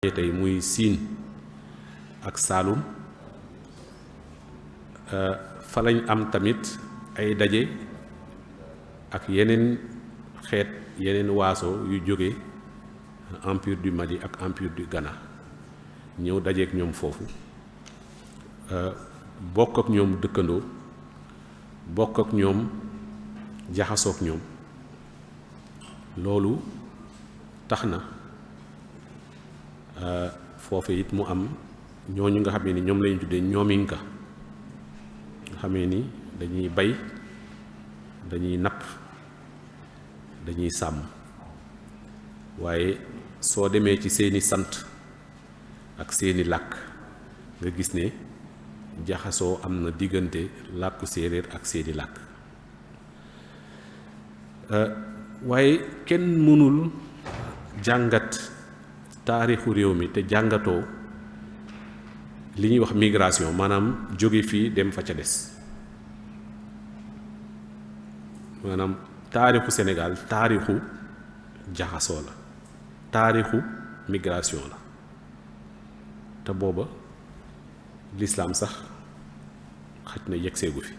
tey muy Siin ak Saalum fa lañ am tamit ay daje ak yeneen xeet yeneen waaso yu jóge empire du Mali ak empire du Ghana ñëw dajeek ñoom foofu bokk ak ñoom dëkkandoo bokk ak ñoom jaxasook ñoom loolu tax na foofu it mu am ñooñu nga xamee ni ñoom lañu tuddee ñoominka nga xamee ni dañuy bay dañuy napp dañuy sàmm waaye soo demee ci seeni sant ak seeni làkk nga gis ne jaxasoo am na diggante làkku séeréer ak seeni làkk waaye kenn mënul jàngat taarixu réew mi te jàngatoo li ñuy wax migration maanaam jóge fii dem fa ca des maanaam taarixu Sénégal taarixu jaxasoo la taarixu migration la te booba lislaam sax xaj na yegseegu fi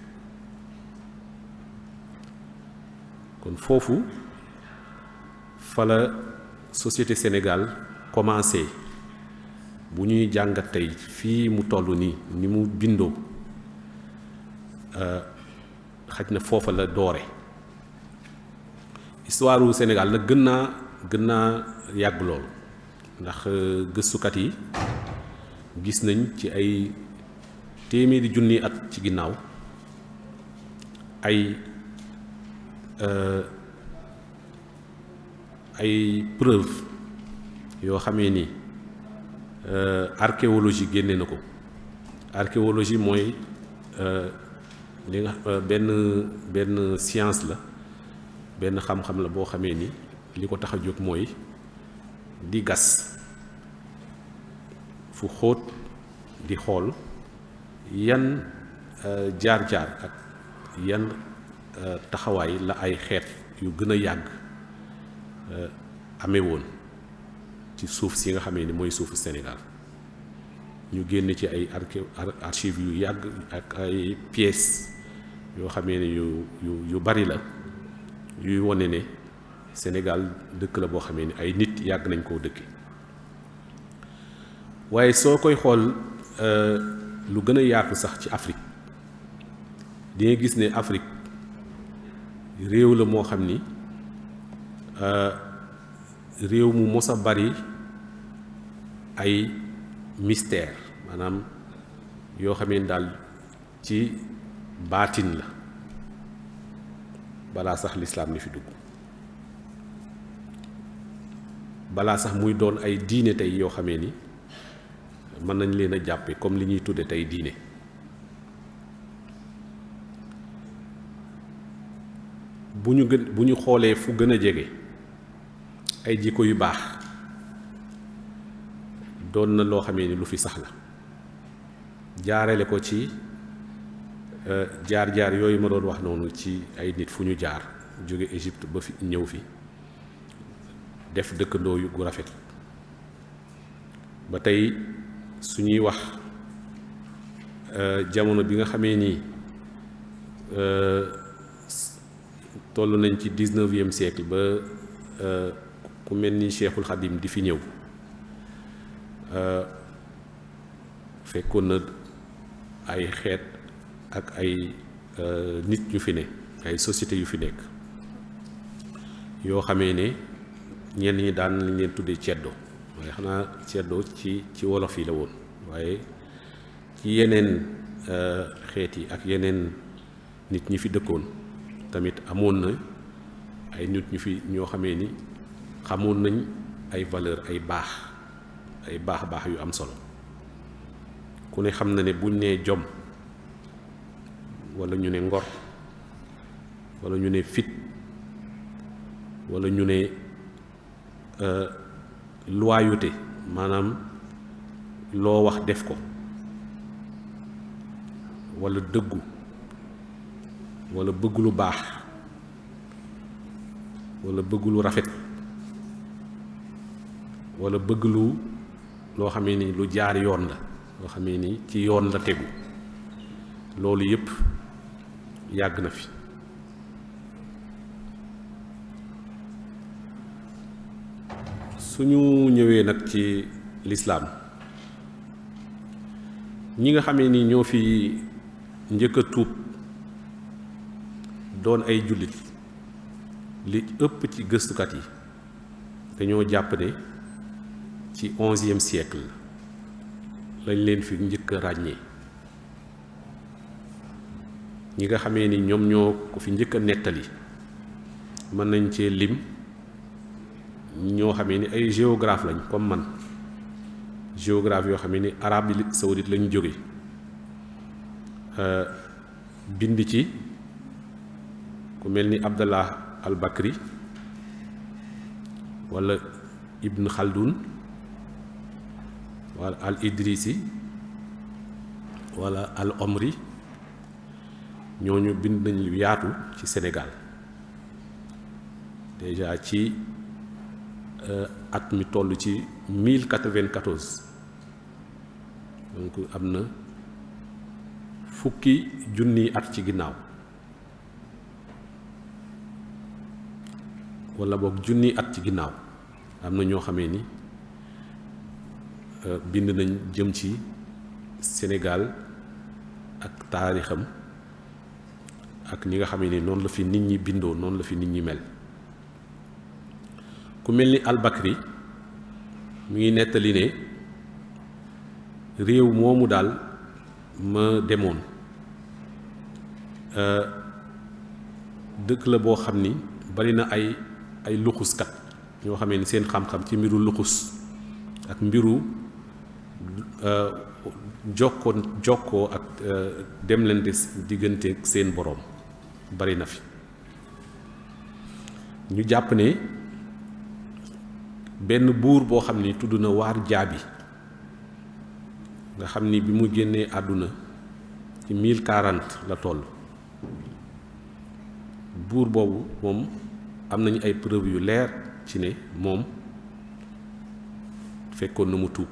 kon foofu fa la société Sénégal commencé bu ñuy jàngat tey fii mu toll nii ni mu bindoo xaj na foofa la doore histoire wu Sénégal nag gën naa yàgg lool ndax gëstukat yi gis nañ ci ay téeméeri junni at ci ginnaaw ay preuve yoo xamee ni archéologie génne na ko archéologie mooy li nga benn science la benn xam-xam la boo xamee ni li ko tax a jóg mooy di gas fu xóot di xool yan jaar-jaar ak yan taxawaay la ay xeet yu gën a yàgg amee woon ci suuf si nga xamee ni mooy suufu Sénégal ñu génn ci ay archives yu yàgg ak ay pièces yoo xamee ni yu bari la yuy wone ne Sénégal dëkk la boo xamee ni ay nit yàgg nañ koo dëkki waaye soo koy xool lu gën a yaatu sax ci Afrique di nga gis ne Afrique réew la moo xam ni réew mu mos a bari ay mystère maanaam yoo xamee ni daal ci baatin la balaa sax lislaam ni fi dugg balaa sax muy doon ay diine tey yoo xamee ni mën nañ leen a jàppe comme li ñuy tudde tey diine bu ñu xoolee fu gën a jege ay jikko yu baax doon na loo xamee ni lu fi sax la jaarale ko ci jaar-jaar yooyu ma doon wax noonu ci ay nit fu ñu jaar jóge Égypte ba fi ñëw fi def dëkkandoo yu gu rafet ba tey suñuy wax jamono bi nga xamee ni toll nañ ci 19e siècle ba ku mel ni Cheikhul Khadim di fi ñëw fekkoon na ay xeet ak ay nit ñu fi ne ay société yu fi nekk yoo xamee ne ñenn ñi daan lañ leen tuddee ceddo waaye xanaa ceddo ci wolof yi la woon waaye ci yeneen xeet yi ak yeneen nit ñi fi dëkkoon tamit amoon na ay nit ñu fi ñoo xamee ni xamoon nañ ay valeur ay baax yu am solo ku ne xam na ne buñ nee jom walla ñu ne ngor walla ñu ne fit walla ñu ne loyauté maanaam loo wax def ko walla dëggu walla bëgg lu baax walla bëgg lu rafet walla bëgg lu loo xamee ni lu jaar yoon la loo xamee ni ci yoon la tegu loolu yépp yàgg na fi suñu ñëwee nag ci lislaam ñi nga xamee ni ñoo fi njëkk a tuub doon ay jullit li ëpp ci gëstukat yi dañoo jàpp ne ci 11e siècle lañ leen fi njëkk a ràññee ñi nga xamee ni ñoom ñoo ko fi njëkk a nettali mën nañ cee lim ñoo xamee ni ay géographe lañ comme man géographe yoo xamee ni Arabie Saoudite lañu jóge bind ci ku mel ni Abdallah al-Bakri wala Ibn Khaldun wala al-Idrisi wala al-Omri ñooñu bind nañ lu yaatu ci Sénégal déjà ci at mi toll ci 1094 donc am na fukki junniy at ci ginnaaw wala boog junniy at ci ginnaaw am na ñoo xamee ni bind nañ jëm ci Sénégal ak taarixam ak ñi nga xamee ni noonu la fi nit ñi bindoo noonu la fi nit ñi mel ku mel ni al-Bakri mi ngi nettali ne réew moomu daal ma demoon dëkk la boo xam ni bari na ay luxuskat ñoo xamee ni seen xam-xam ci mbiru luxus ak mbiru jokkoo ak demlante diggante seen boroom bari na fi ñu jàpp ne benn buur boo xam ni tudd na Waar Jaabi nga xam ni bi mu génnee àdduna ci 1040 la toll buur boobu moom am nañu ay preuve yu leer ci ne moom fekkoon na mu tuub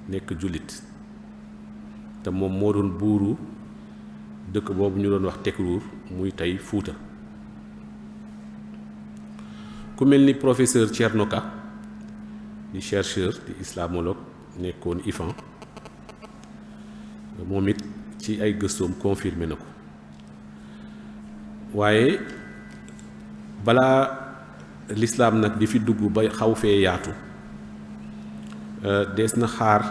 nekk jullit te moom moo doon buuru dëkk boobu ñu doon wax Tekruur muy tey Fuuta ku mel ni professeur Thierno Ka di chercheur di islamologue nekkoon IFAN moom it ci ay gëstoom confirmé na ko waaye balaa l'islam nag di fi dugg ba xaw fee yaatu des na xaar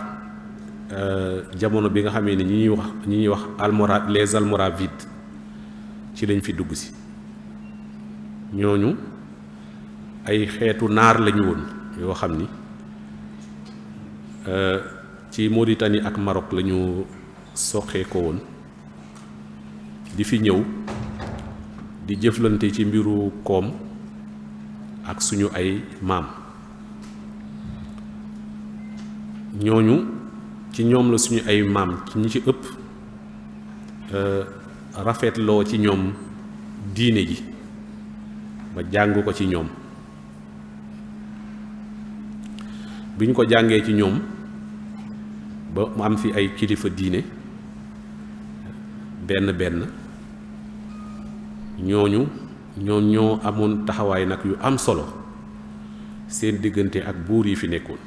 jamono bi nga xamee ne ñi ñuy wax les almoravides ci lañ fi dugg si ñooñu ay xeetu naar lañu woon yoo xam ni ci Mauritanie ak Maroc lañu soxee ko woon di fi ñëw di jëflante ci mbiru koom ak suñu ay maam ñooñu ci ñoom la suñu ay maam ci ñi ci ëpp rafetloo ci ñoom diine ji ba jàng ko ci ñoom bi ñu ko jàngee ci ñoom ba mu am fi ay kilifa diine benn ñooñu ñoo amoon taxawaay nag yu am solo seen diggante ak buur yi fi nekkoon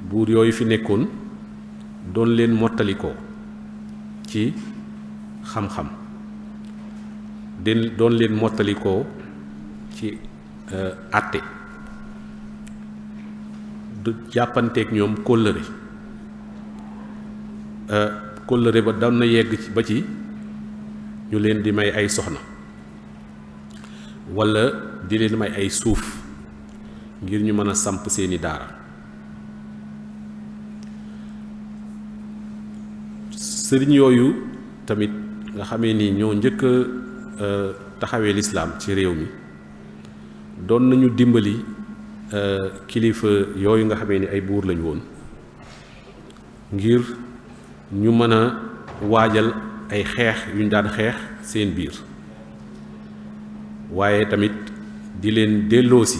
buur yooyu fi nekkoon doon leen mottalikoo ci xam-xam doon leen mottalikoo ci àtte du jàppanteeg ñoom kóllëre ba doon na yegg ci ba ci ñu leen di may ay soxna walla di leen may ay suuf ngir ñu mën a samp seeni daara sëriñ yooyu tamit nga xamee ni ñoo njëkk a taxawee lislaam ci réew mi doon nañu dimbali kilifa yooyu nga xamee ni ay buur lañu woon ngir ñu mën a waajal ay xeex yuñ daan xeex seen biir waaye tamit di leen delloosi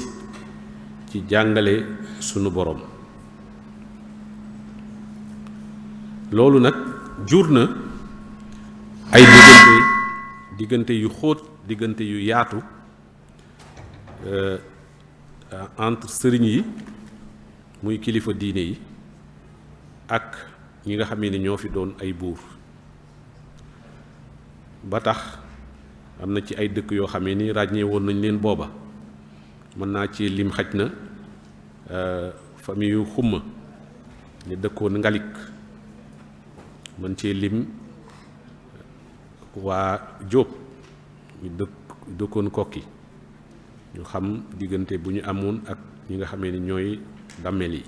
ci jàngale sunu boroom. loolu nag jur na ay diggante yu xóot, diggante yu yaatu entre sëriñ yi muy kilifa diine yi ak ñi nga xam ne ñoo fi doon ay buur. ba tax am na ci ay dëkk yoo xam ne ni ràññee woon nañ leen booba. mën naa ci lim xaj na famille yu xumma ñu dëkkoon ngalik, mën cee lim waa Jóob ñu dëkkoon kokki, ñu xam diggante bu ñu amoon ak ñi nga xamee ni ñooy dammel yi.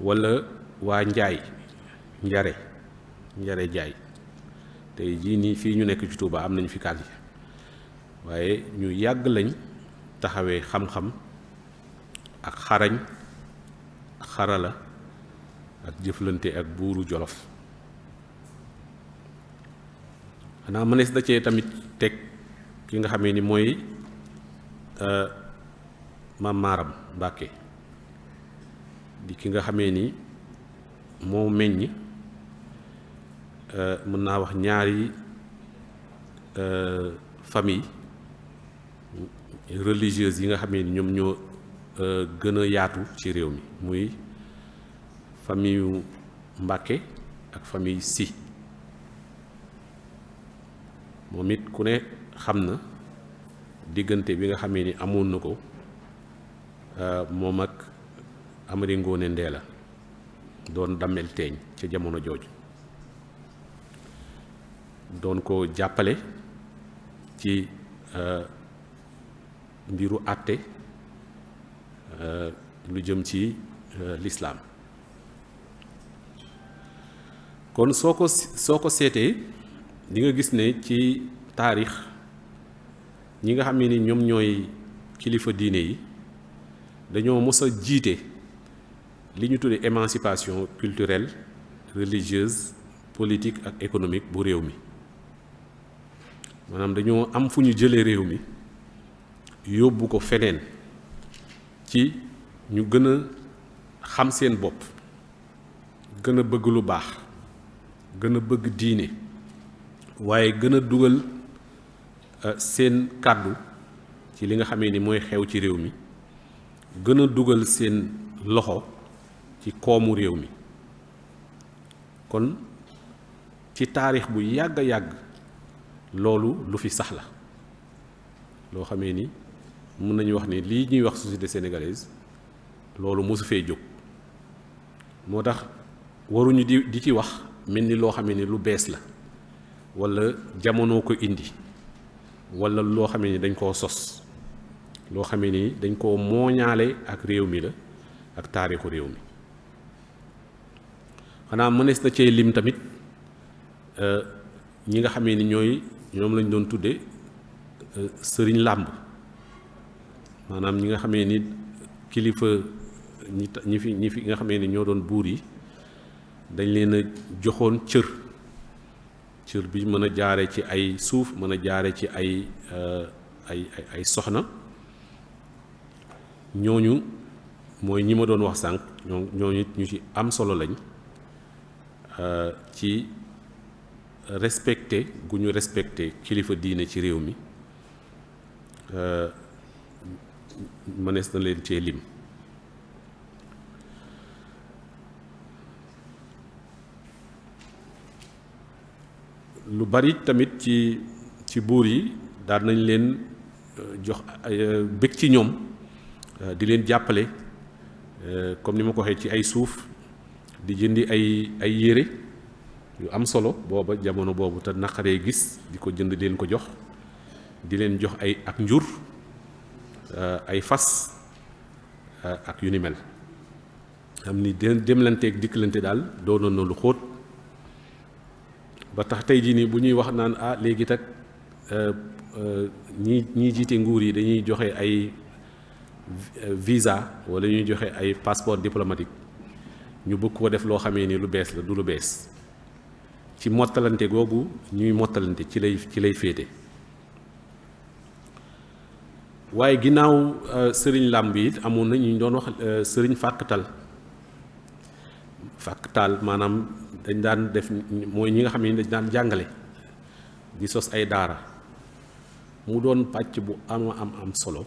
walla waa njaay njare jaay tey jii nii fii ñu nekk ci Touba am nañu fi kàll yi, waaye ñu yàgg lañ taxawee xam-xam ak xarañ ak xarala ak jëflante ak buuru Jolof. xanaa mënees da cee tamit teg ki nga xamee ni mooy Maam Maaram Mbàkke di ki nga xamee ni moo meññ mën naa wax ñaari famille religieuse yi nga xamee ni ñoom ñoo gën a yaatu ci réew mi, muy famille yu Mbàkke ak famille Si. moom it ku ne xam na diggante bi nga xamee ni amoon na ko moom ak Amari Ngoone Ndeela doon dammel teeñ ca jamono jooju, doon ko jàppale ci mbiru àtte lu jëm ci lislaam. kon soo ko seetee di nga gis ne ci taarix ñi nga xam ne ni ñoom ñooy kilifa diine yi dañoo mës a jiite li ñu tuddee émancipation culturelle, religieuse, politique ak économique bu réew mi. maanaam dañoo am fu ñu jëlee réew mi yóbbu ko feneen ci ñu gën a xam seen bopp, gën a bëgg lu baax, gën a bëgg diine, waaye gën a dugal seen kàddu ci li nga xamee ni mooy xew ci réew mi, gën a dugal seen loxo ci koomu réew mi. kon ci taarix bu yàgg a yàgg loolu lu fi sax la, loo xamee ni mën nañu wax ni lii ñuy wax société sénégalaise loolu mosu fee jóg. moo tax waruñu di ci wax mel ni loo xamee ni lu bees la, walla jamono ko indi, walla loo xamee ni dañ koo sos, loo xamee ni dañ koo mooñaale ak réew mi la ak taarixu réew mi. xanaa mënees na cee lim tamit ñi nga xamee ni ñoom lañ doon tudde sëriñ làmb, maanaam ñi nga xamee ni kilifa ñi fi nga xamee ni ñoo doon buur yi dañ leen a joxoon cër bi mën a jaare ci ay suuf, mën a jaare ci ay soxna. ñooñu mooy ñi ma doon wax sànq, ñooñu ñu ci am solo lañ ci respecté gu ñu respecté kilifa diine ci réew mi. mënees na leen cee lim. lu bari tamit ci buur yi daan nañ leen jox bëgg ci ñoom, di leen jàppale comme ni ma ko waxee ci ay suuf, di jëndi ay yére yu am solo booba jamono boobu te naqaree gis, di ko jënd leen ko jox, di leen jox ak njur, ay fas ak yu ni mel. xam ni demlanteeg dikkalante daal doonoon na lu xóot. ba tax tey jii nii bu ñuy wax naan léegi tak ñi jiite nguur yi dañuy joxe ay visa wala ñuy joxe ay passeport diplomatique, ñu bëgg ko def loo xamee ni lu bees la. du lu bees, ci mottalante googu ñuy mottalante ci lay féete. waaye ginnaaw sëriñ làmb yi amoon na ñu doon wax sëriñ fàkkatal maanaam dañ daan def mooy ñi nga xam ne dañ daan jàngale di sos ay daara mu doon pàcc bu am solo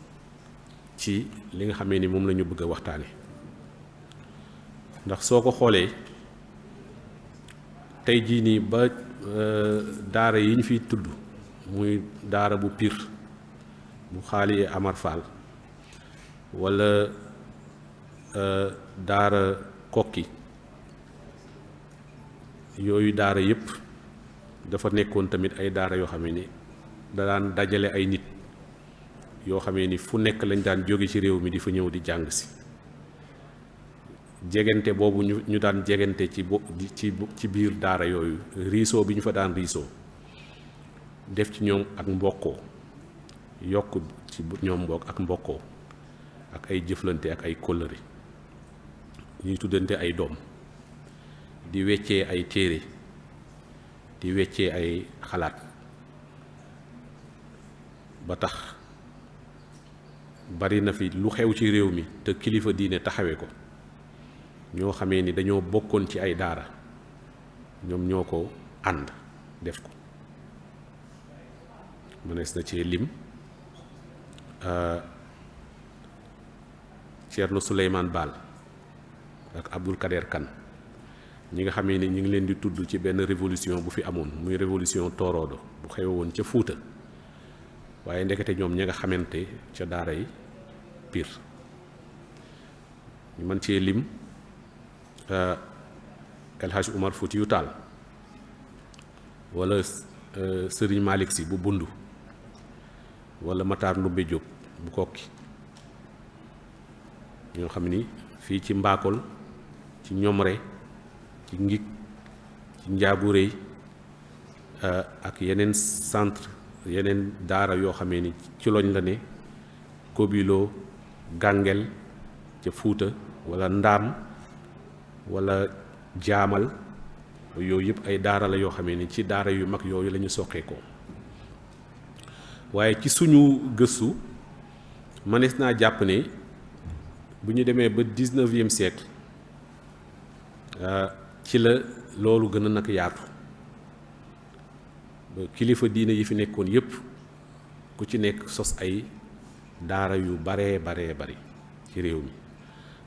ci li nga xamee ni moom la ñu bëgg a waxtaane ndax soo ko xoolee tey jii nii ba daara yi ñu fiy tudd muy daara bu Pire bu Xaali Amar Fall walla daara Kokki yooyu daara yépp dafa nekkoon tamit ay daara yoo xam ni da daan dajale ay nit yoo xamee ni fu nekk lañ daan jóge ci réew mi di fa ñëw di jàng si jegante boobu ñu daan jegante ci biir daara yooyu riisoo bi ñu fa daan riisoo def ci ñoom ak mbokkoo yokk ci ñoom mbokk ak mbokkoo ak ay jëflante ak ay kóllëre ñuy tuddante ay doom di weccee ay téere di weccee ay xalaat ba tax bari na fi lu xew ci réew mi te kilifa diine taxawe ko ñoo xamee ni dañoo bokkoon ci ay daara ñoom ñoo ko ànd def ko mënees na cee lim Thierno Souleymane Baal ak Abdul Kader Kan ñi nga xamee ni ñu ngi leen di tudd ci benn révolution bu fi amoon muy révolution Torodo bu xewe woon ca Fuuta waaye ndekete ñoom ña nga xamante ca daara yi Pire ñu mën cee lim El Hadj Umar Foutiyou Tall wala Serigne Malick Sy bu Bundu wala Matar Ndumbe Diop bu Kokki ñoo xam ni fii ci Mbakol ci Ñomre ci Ngik ci Njaaburéy ak yeneen centre yeneen daara yoo xamee ni ci loñ la ne Kobilo Gàngel ca Fuuta wala Ndaam wala Jaamal yooyu yëpp ay daara la yoo xamee ni ci daara yu mag yooyu la ñu soqee ko waaye ci suñu gëstu mënees naa jàpp ne bu ñu demee ba 19e siècle ci la loolu gën a nag yaatu ba kilifa diine yi fi nekkoon yépp ku ci nekk sos ay daara yu baree bari ci réew mi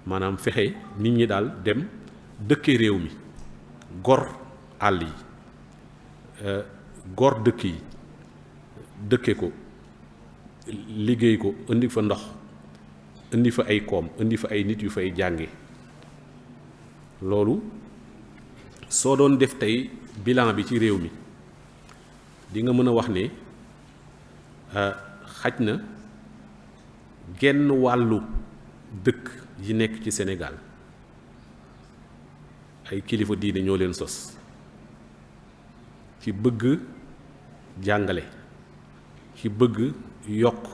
maanaam fexe nit ñi daal dem dëkke réew mi gor àll yi gor dëkk yi dëkke ko liggéey ko indi fa ndox indi fa ay koom indi fa ay nit yu fay jànge loolu soo doon def tey bilan bi ci réew mi di nga mën a wax ne xaj na genn wàllu dëkk yi nekk ci Sénégal ay kilifa diine ñoo leen sos ci bëgg jàngale ci bëgg yokk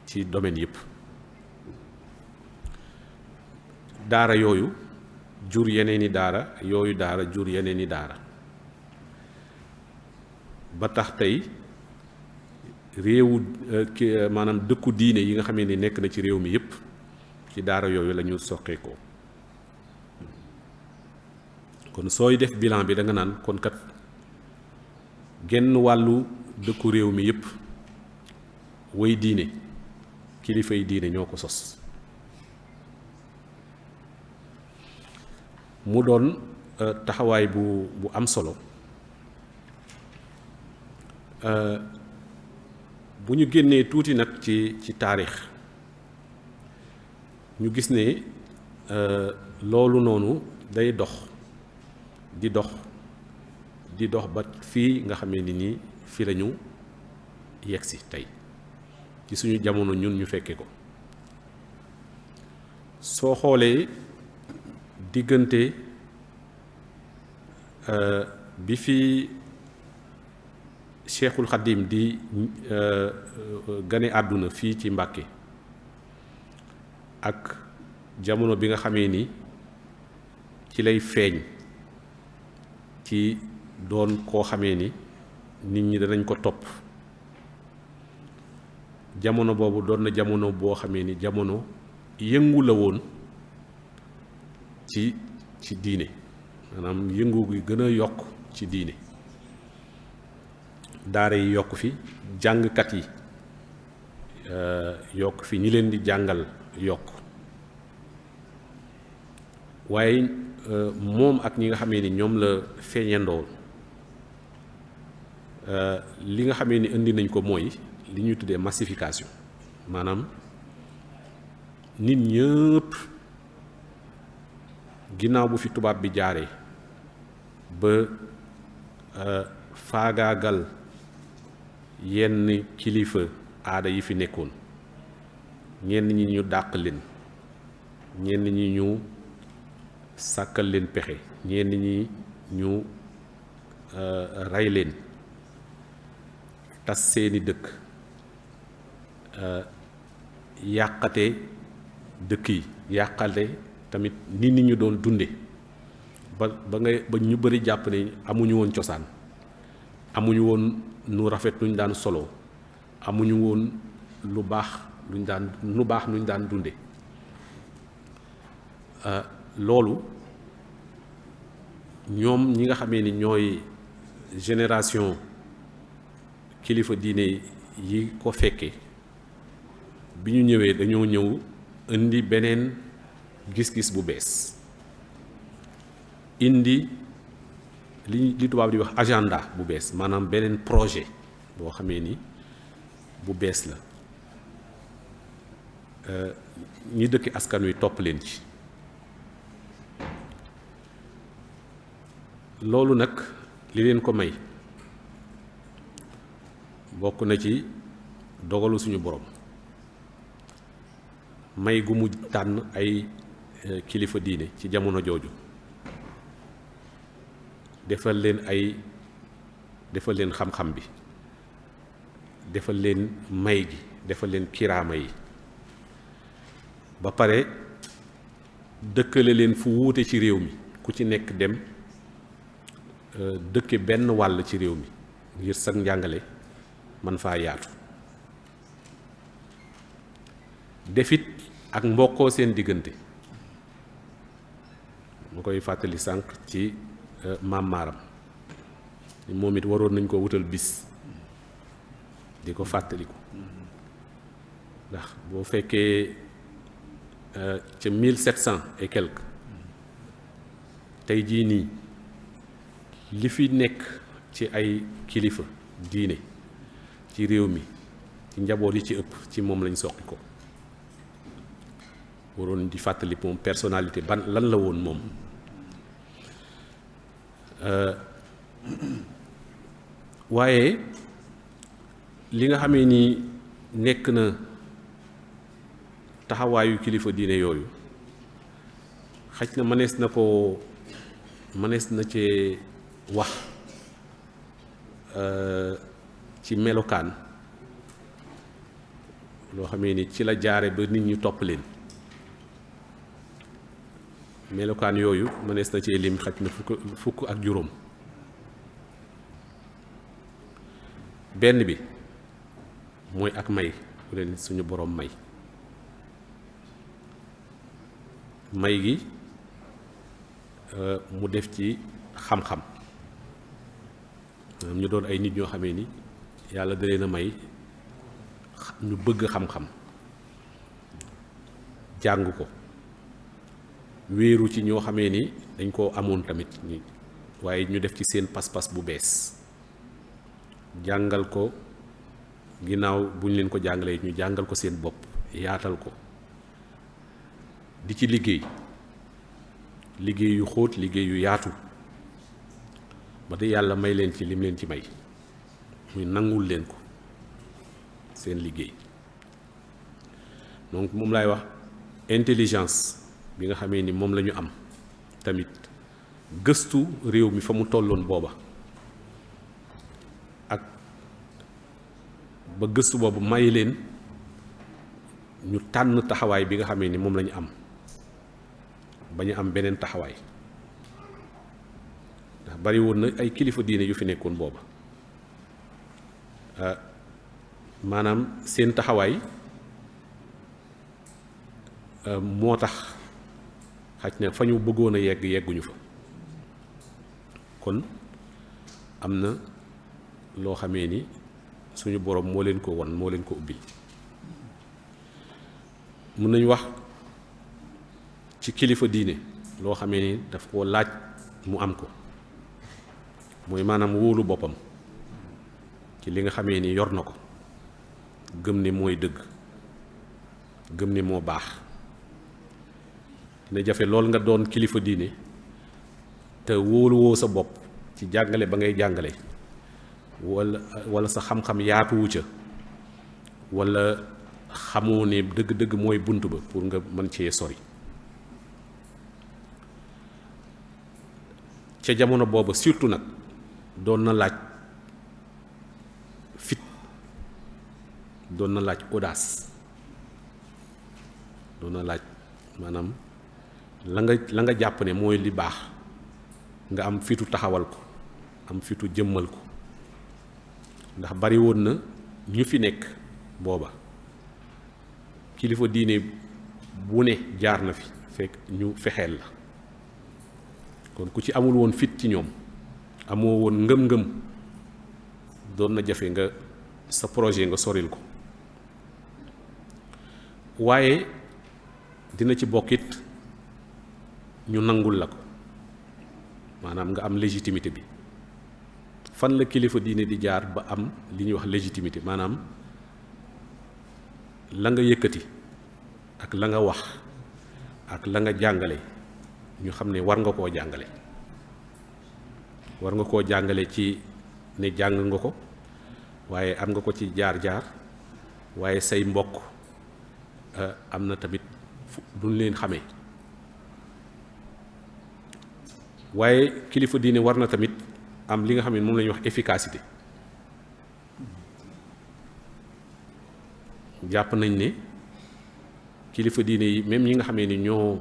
ci domaine yépp daara yooyu jur yeneeni daara yooyu daara jur yeneeni daara ba tax tey réewu maanaam dëkku diine yi nga xamee ni nekk na ci réew mi yépp ci daara yooyu la ñu soqee ko kon sooy def bilan bi da nga naan kon kat genn wàllu dëkku réew mi yépp way diine kilifay diine ñoo ko sos mu doon taxawaay bu am solo bu ñu génnee tuuti nag ci taarix ñu gis ne loolu noonu day dox di dox ba fii nga xamee ni nii fi la ñu yegsi tey ci suñu jamono ñun ñu fekke ko soo xoolee diggante bi fi Cheikhul Khadim di gane àdduna fii ci Mbàkke ak jamono bi nga xamee ni ci lay feeñ ci doon koo xamee ni nit ñi danañ ko topp jamono boobu doon na jamono boo xamee ni jamono yëngu la woon ci diine maanaam yëngu gi gën a yokk ci diine daara yi yokk fi jàngkat yi yokk fi ñi leen di jàngal yokk waaye moom ak ñi nga xamee ni ñoom la feeñandoo li nga xamee ni indi nañ ko mooy li ñuy tuddee massification maanaam nit ñëpp ginnaaw bu fi tubaab bi jaaree ba faagaagal yenn kilifa aada yi fi nekkoon ñenn ñi ñu dàq leen ñenn ñi ñu sàkkal leen pexe ñenn ñi ñu rey leen tas seeni dëkk yàqate dëkk yi yàqate tamit nit ñi ñu doon dunde ba ñu bari jàpp ne amuñu woon cosaan amuñu woon nu rafet nuñ daan solo amuñu woon lu baax luñ daan dunde loolu ñoom ñi nga xamee ni ñooy génération kilifa diine yi ko fekke bi ñu ñëwee dañoo ñëw indi beneen gis-gis bu bees indi li tubaab di wax agenda bu bees maanaam beneen projet boo xamee ni bu bees la ñi dëkk askan wi topp leen ci loolu nag li leen ko may bokk na ci dogalu suñu borom may gu mu tànn ay kilifa diine ci jamono jooju defal leen xam-xam bi defal leen may gi defal leen kiraama yi ba pare dëkkale leen fu wuute ci réew mi ku ci nekk dem dëkke benn wàll ci réew mi ngir sag njàngale man faa yaatu defit ak mbokkoo seen diggante ma koy fàttali sànq ci maam maaram moom it waroon nañ ko wutal bis di ko fàttaliku ndax boo fekkee ca 1700 et quelque tey jii nii li fi nekk ci ay kilifa diine ci réew mi ci njaboot yi ci ëpp ci moom lañ soqi ko waroon di fàttali moom personnalité ban lan la woon moom waaye li nga xamee ni nekk na taxawaayu kilifa diine yooyu xaj na mënees na cee wax ci melokaan loo xamee ni ci la jaare ba nit ñu topp leen melokaan yooyu mënees na cee lim xaj na fukk ak juróom benn bi mooy ak may ku leen suñu boroom may gi mu def ci xam-xam ñu doon ay nit ñoo xamee ni yàlla da leen a may ñu bëgg xam-xam jàng ko wéeru ci ñoo xamee ni dañ koo amoon tamit waaye ñu def ci seen pas-pas bu bees jàngal ko ginnaaw bu ñu leen ko jàngalee ñu jàngal ko seen bopp yaatal ko di ci liggéey yu xóot liggéey yu yaatu ba de yàlla may leen ci lim leen ci may muy nangul leen ko seen liggéey donc moom laay wax intelligence bi nga xamee ni moom la ñu am tamit gëstu réew mi fa mu tolloon booba ak ba gëstu boobu may leen ñu tànn taxawaay bi nga xamee ni moom la ñu am ba ñu am beneen taxawaay ndax bari woon na ay kilifa diine yu fi nekkoon booba maanaam seen taxawaay moo tax xaj na fa ñu bëggoon a yegg yegguñu fa kon am na loo xamee ni suñu borom moo leen ko won moo leen ko ubbil mën nañu wax ci kilifa diine loo xamee ni daf koo laaj mu am ko mooy maanaam wóolu boppam ci li nga xamee ni yor na ko gëm ni mooy dëgg gëm ni moo baax dina jafe lool nga doon kilifa diine te wóoluwoo sa bopp ci jàngale ba ngay jàngale wala sa xam-xam yaatuwu ca wala xamoo ne dëgg-dëgg mooy bunt ba pour nga mën cee sori ca jamono booba surtout nag doon na laaj fit doon na laaj audace doon na laaj maanaam la nga jàpp ne mooy li baax nga am fitu taxawal ko am fitu jëmmal ko ndax bari woon na ñu fi nekk booba kilifa diine bu ne jaar na fi fekk ñu fexeel la kon ku ci amul woon fit ci ñoom amoo woon ngëm-ngëm doon na jafe nga sa projet nga soril ko waaye dina ci bokkit ñu nangul la ko maanaam nga am légitimité bi fan la kilifa diine di jaar ba am li ñuy wax légitimité maanaam la nga yëkkati ak la nga wax ak la nga jàngale ñu xam ne war nga koo jàngale war nga koo jàngale ci ne jàng nga ko waaye am nga ko ci jaar-jaar waaye say mbokk am na tamit duñ leen xamee waaye kilifa diine war na tamit am li nga xam ne moom la ñuy wax efficacité jàpp nañ ne kilifa diine yi même ñi nga xamee ni ñoo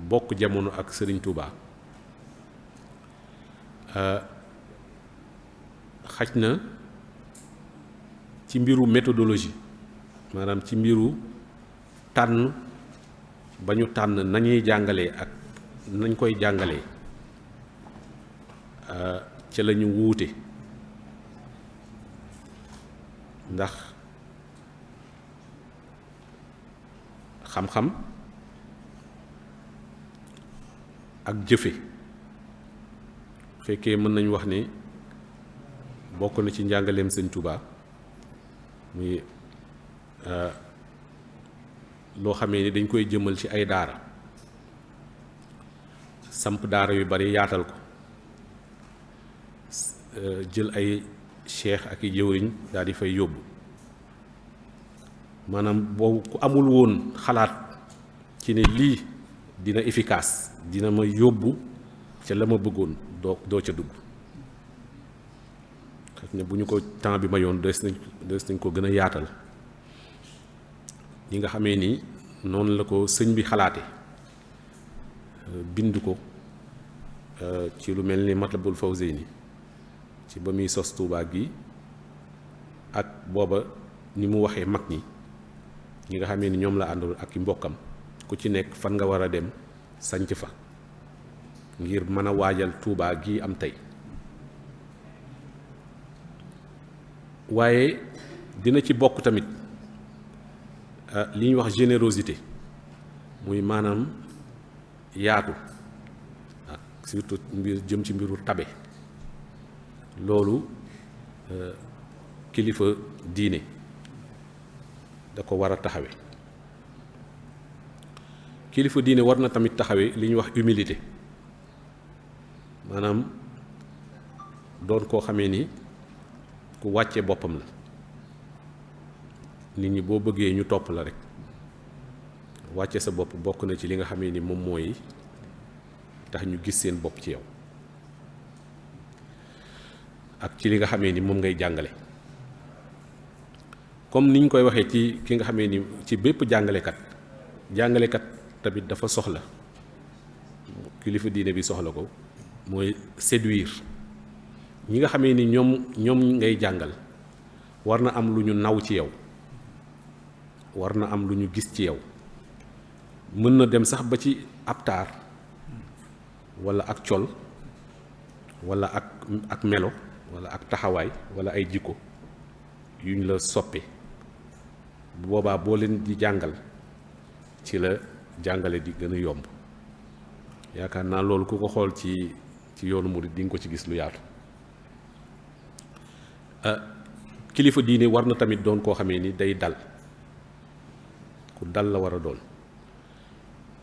bokk jamono ak Sëriñ Tuubaa xaj na ci mbiru méthodologie maanaam ci mbiru tànn ba ñu tànn nañuy jàngalee ak nañ koy jàngalee ca la ñu wuute ndax xam-xam ak jëfe fekkee mën nañu wax ni bokk na ci njàngaleem Sëñ Tuubaa muy loo xamee ni dañ koy jëmal ci ay daara samp daara yu bari yaatal ko jël ay cheikh ak i jëwriñ daal di fay yóbbu maanaam boobu ku amul woon xalaat ci ne lii dina efficace dina ma yóbbu ca la ma bëggoon doo ca dugg xëy na bu ñu ko temps bi mayoon des nañ ko gën a yaatal ñi nga xamee ni noonu la ko sëñ bi xalaate bind ko ci lu mel ni Matlabul Fawzeyni ci ba muy sos Tuubaa gi ak booba ni mu waxee mag ñi nga xamee ni ñoom la àndul ak i mbokkam ku ci nekk fan nga war a dem sanc fa ngir mën a waajal Tuubaa gi am tey waaye dina ci bokk tamit li ñuy wax générosité muy maanaam yaatu ak surtout mbir jëm ci mbiru tabe loolu kilifa diine da ko war a taxawe kilifa diine war na tamit taxawe li ñuy wax humilité maanaam doon koo xamee ni ku wàcce boppam la nit ñi boo bëggee ñu topp la rek wàcce sa bopp bokk na ci li nga xamee ni moom mooy tax ñu gis seen bopp ci yow ak ci li nga xamee ni moom ngay jàngale comme niñ koy waxee ci ki nga xamee ni ci bépp jàngalekat tamit dafa soxla kilifa diine bi soxla ko mooy séduire ñi nga xamee ni ñoom ngay jàngal war na am lu ñu naw ci yow war na am lu ñu gis ci yow mën na dem sax ba ci ab taar walla ak col walla ak melo walla ak taxawaay walla ay jikko yuñ la soppe bu boobaa boo leen di jàngal ci la jàngale di gën a yomb yaakaar naa loolu ku ko xool ci yoonu murid di nga ko ci gis lu yaatu kilifa diine war na tamit doon koo xamee ni day dal ku dal la war a doon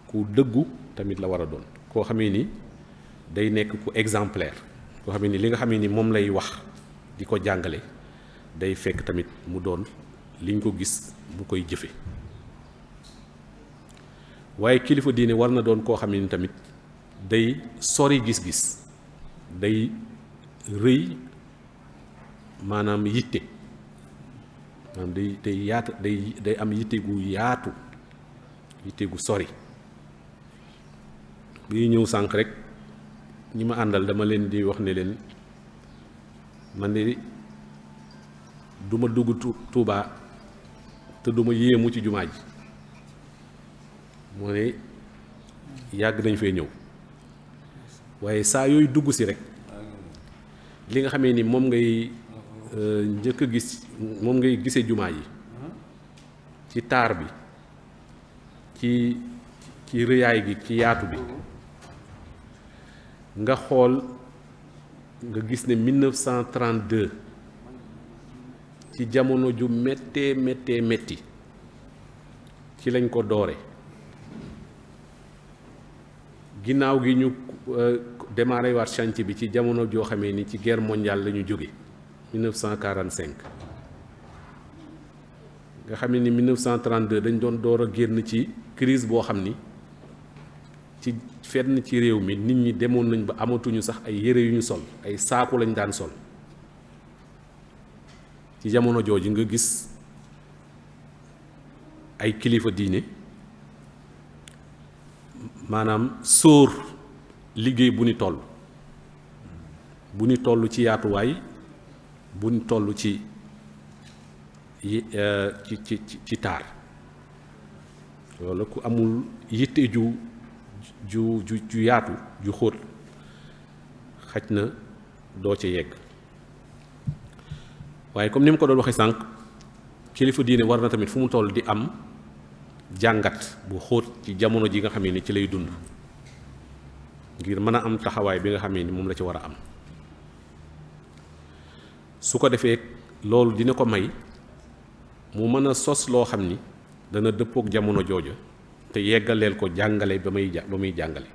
ku dëggu tamit la war a doon koo xamee ni day nekk ku exemplaire koo xamee ni li nga xamee ni moom lay wax di ko jàngale day fekk tamit mu doon liñ ko gis mu koy jëfe waaye kilifa diine war na doon koo xamee ni tamit day sori gis-gis day rëy maanaam yitte maanaam day yaatu day am yitte gu yaatu yitte gu sori bi ñëw sànq rek ñi ma àndal dama leen di wax ne leen man de du ma dugg Tuubaa te du ma yéemu ci jumaa ji moo ne yàgg nañ fee ñëw waaye saa yooyu dugg si rek li nga xamee ni moom ngay njëkk a gis moom ngay gisee jumaa yi ci taar bi ci rëyaay gi ci yaatu bi nga xool nga gis ne 1932 ci jamono ju méttee métti ci lañ ko doore ginnaaw gi ñu démarré waat chantier bi ci jamono joo xamee ni ci guerre mondiale la ñu jóge 1945 nga xam ne ni 1932 dañ doon door a génn ci crise boo xam ni ci fenn ci réew mi nit ñi demoon nañ ba amatuñu sax ay yére yu ñu sol ay saaku lañ daan sol ci jamono jooju nga gis ay kilifa diine maanaam sóor liggéey bu ni toll ci yaatuwaay bu ni toll ci taar loolu ku amul yitte ju yaatu ju xóot xaj na doo ca yegg waaye comme ni mu ko doon waxee sànq kilifa diine war na tamit fu mu toll di am jàngat bu xóot ci jamono ji nga xamee ni ci lay dund ngir mën a am taxawaay bi nga xamee ni moom la ci war a am su ko defee loolu dina ko may mu mën a sos loo xam ni dana dëppook jamono jooja te yeggaleel ko jàngale ba muy jàngale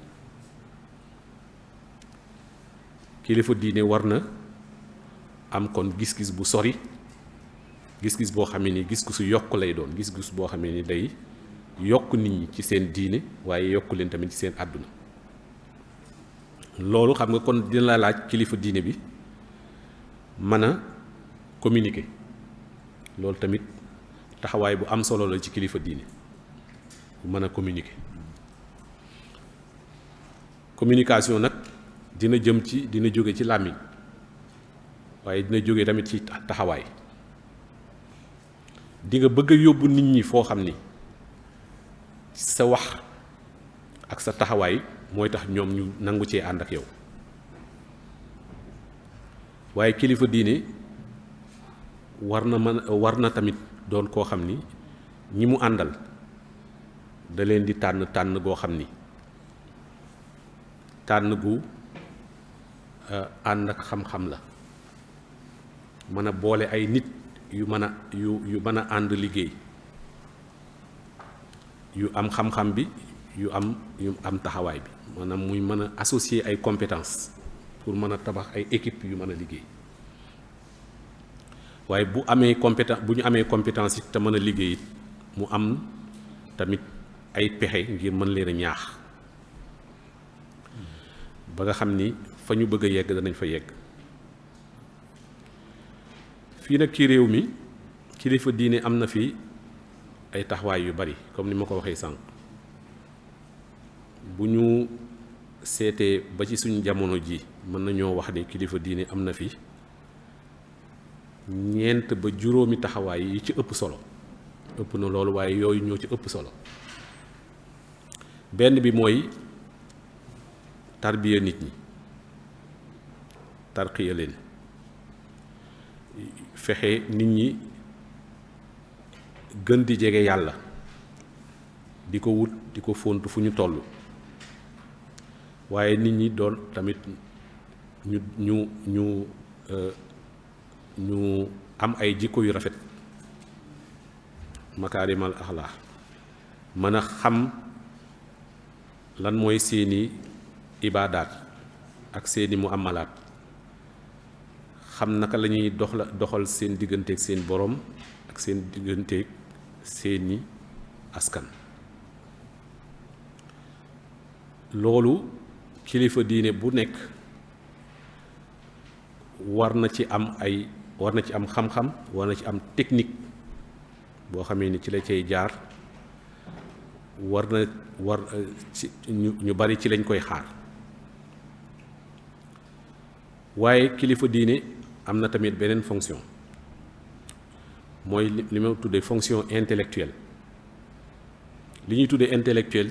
kilifa diine war na am kon gis-gis bu sori gis-gis boo xamee ni gis-gisu yokk lay doon gis-gis boo xamee ni day yokk nit ñi ci seen diine waaye yokk leen tamit ci seen àdduna loolu xam nga kon dina la laaj kilifa diine bi mën a communiquer loolu tamit taxawaay bu am solo la ci kilifa diine bu mën a communiquer communication nag dina jóge ci làmmiñ waaye dina jóge tamit ci taxawaay di nga bëgg a yóbbu nit ñi foo xam ni sa wax ak sa taxawaay mooy tax ñoom ñu nangu cee ànd ak yow waaye kilifa diine war na tamit doon koo xam ni ñi mu àndal da leen di tànn goo xam ni tànn gu ànd ak xam-xam la mën a boole ay nit yu mën a ànd liggéey yu am xam-xam bi yu am taxawaay bi maanaam muy mën a associer ay compétences pour mën a tabax ay équipe yu mën a liggéey waaye bu ñu amee compétence it te mën a liggéey it mu am tamit ay pexe ngir mën leen a ñaax ba nga xam ni fa ñu bëgg a yegg danañ fa yegg fii nag ci réew mi kilifa diine am na fi ay taxawaay yu bari comme ni ma ko waxee sànq bu ñu seetee ba ci suñu jamono ji mën nañoo wax ne kilifa diine am na fi ñeent ba juróomi taxawaay yi ci ëpp solo ëpp na loolu waaye yooyu ñoo ci ëpp solo. benn bi mooy tarbiya nit ñi, tarqiya leen, fexe nit ñi gën di jege yàlla, di ko wut di ko fóontu fu ñu toll, waaye nit ñi doon tamit ñu am ay jikko yu rafet, makaarimal axlaax, mën a xam lan mooy seeni ibaadaat ak seeni muamalaat, xam naka la ñuy doxal seen digganteeg seen borom ak seen digganteeg seeni askan. loolu kilifa diine bu nekk war na ci am xam-xam, war na ci am technique boo xamee ni ci la cay jaar, war ci ñu bari ci lañ koy xaar. waaye kilifa diine am na tamit beneen fonction, mooy li ma tuddee fonction intellectuelle. li ñuy tuddee intellectuel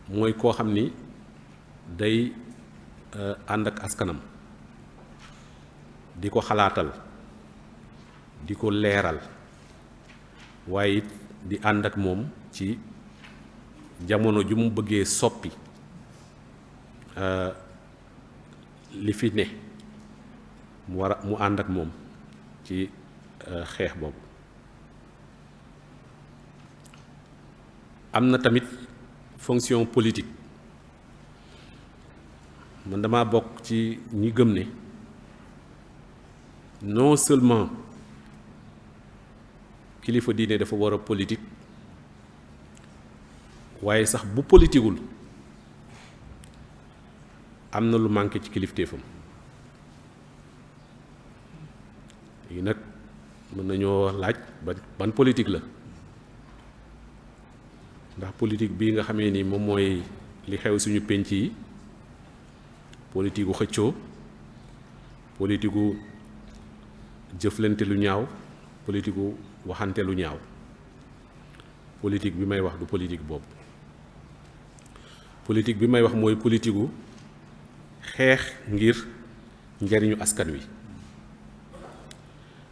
mooy koo xam ni day ànd ak askanam, di ko xalaatal, di ko leeral, waaye it di ànd ak moom ci jamono ju mu bëggee soppi li fi ne mu ànd ak moom ci xeex boobu. am na tamit fonction politique. man dama bokk ci ñi gëm ne non seulement kilifa diine dafa war a politique, waaye sax bu politiqueul am na lu manqué ci kilifteefam. léegi nag mën nañoo laaj ban politique la, ndax politique bii nga xamee ni moom mooy li xew suñu penc yi, politique gu xëccoo, politique gu jëflante lu ñaaw, politique gu waxante lu ñaaw. politique bi may wax du politique boobu. politique bi may wax mooy politique gu xeex ngir njariñu askan wi,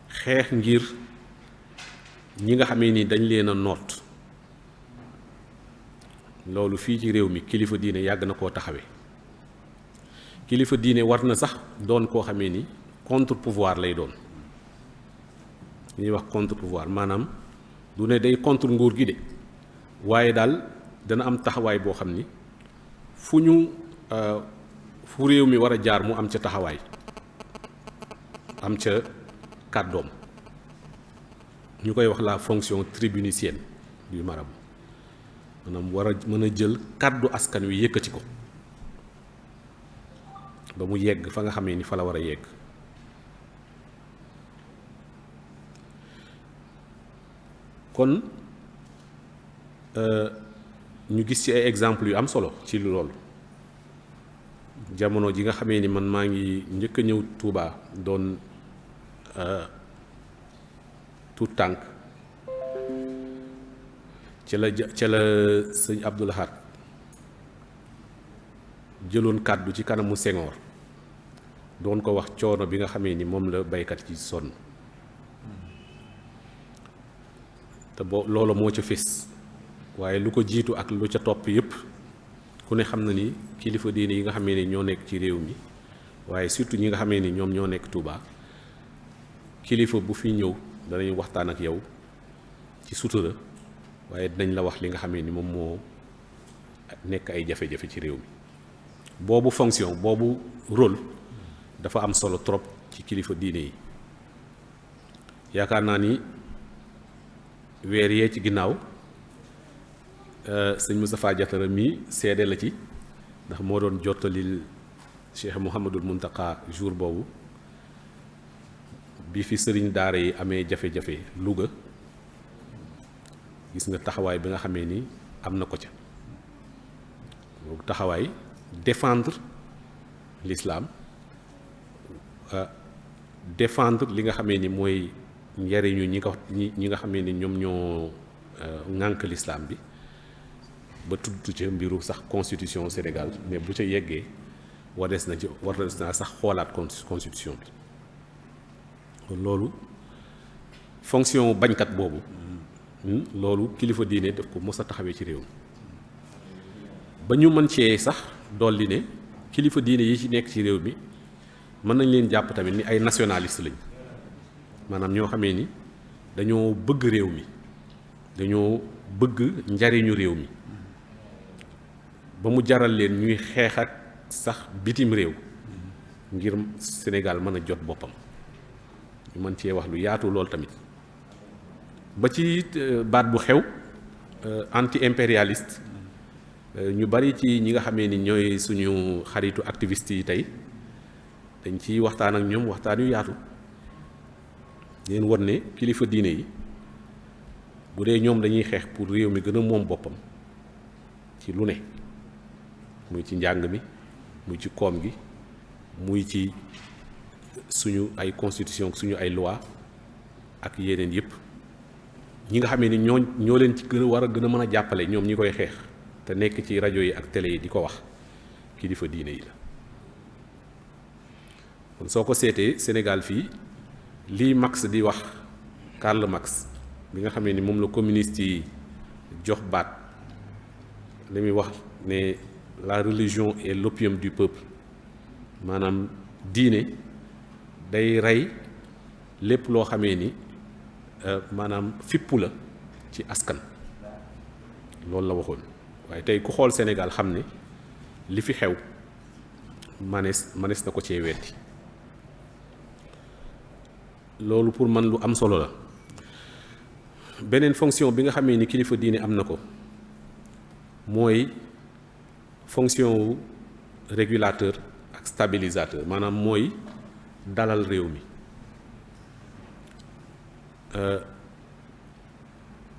xeex ngir ñi nga xamee ni dañ leen a noot. loolu fii ci réew mi kilifa diine yàgg na koo taxawee. kilifa diine war na sax doon koo xamee ni contre pouvoir lay doon. li ñuy wax contre pouvoir maanaam du ne day contre nguur gi de, waaye daal dana am taxawaay boo xam ni fu réew mi war a jaar mu am ca taxawaay, am ca kàddoom. ñu koy wax la fonction tribunicienne du marabout, maanaam war a mën a jël kàddu askan wi yëkkati ko ba mu yegg fa nga xamee ni fa la war a yegg. kon ñu gis ci ay exemple yu am solo ci loolu. jamono ji nga xamee ni man maa ngi njëkk a ñëw Touba doon tout tànk, ca la sëñ Abdou Lahad jëloon kàddu ci kanamu Senghor doon ko wax coono bi nga xamee ni moom la baykat ci sonn, te loolu moo ca fés. waaye lu ko jiitu ak lu ca topp yépp ku ne xam na ni kilifa diine yi nga xamee ni ñoo nekk ci réew mi, waaye surtout ñi nga xamee ni ñoom ñoo nekk Touba, kilifa bu fi ñëw danañ waxtaan ak yow ci sutura, waaye dinañ la wax li nga xamee ni moom moo nekk ay jafe-jafe ci réew mi. boobu fonction, boobu rôle dafa am solo trop ci kilifa diine yi. yaakaar naa ni weer yee ci ginnaaw sëñ Moustapha Diatara mii seede la ci, ndax moo doon jottalil Cheikh Mouhamadul Muntaka jour boobu bi fi sëriñ daara yi amee jafe-jafe Louga. gis nga taxawaay bi nga xamee ni am na ko ca. boobu taxawaay défendre l'islam défendre li nga xamee ni mooy njariñu ñi nga xamee ni ñoom ñoo ŋànk l'islam bi ba tudd ca mbiru sax constitution Sénégal mais bu ca yeggee war des na sax xoolaat constitution bi loolu fonction bañkat boobu loolu kilifa diine daf ko mos a taxawee ci réew mi ba ñu mën cee sax dolli ne kilifa diine yi ci nekk ci réew mi mën nañ leen jàpp tamit ni ay nationaliste lañ maanaam ñoo xamee ni dañoo bëgg réew mi dañoo bëgg njariñu réew mi ba mu jaral leen ñuy xeex ak sax bitim réew ngir Sénégal mën a jot boppam ñu mën cee wax lu yaatu lool tamit ba ci baat bu xew anti impérialiste ñu bari ci ñi nga xamee ni ñooy suñu xaritu activiste yi tey dañ ciy waxtaan ak ñoom waxtaan yu yaatu leen won ne kilifa diine yi bu dee ñoom dañuy xeex pour réew mi gën a moom boppam ci lu ne muy ci njàng mi muy ci koom gi muy ci suñu ay constitution suñu ay loi ak yeneen yëpp ñi nga xamee ni ñoo leen ci gën a war a gën a mën a jàppale ñoom ñi koy xeex te nekk ci rajo yi ak télé yi di ko wax kilifa diine yi la kon soo ko seetee Sénégal fii lii Marx di wax Karl Marx bi nga xamee ni moom la communiste yi jox baat li muy wax ne la religion est l'opium du peuple maanaam diine day rey lépp loo xamee ni maanaam fippu la ci askan loolu la waxoon waaye tey ku xool Sénégal xam ne li fi xew manees na ko cee weddi loolu pour man lu am solo la beneen fonction bi nga xamee ni kilifa diine am na ko mooy fonction wu régulateur ak stabilisateur maanaam mooy dalal réew mi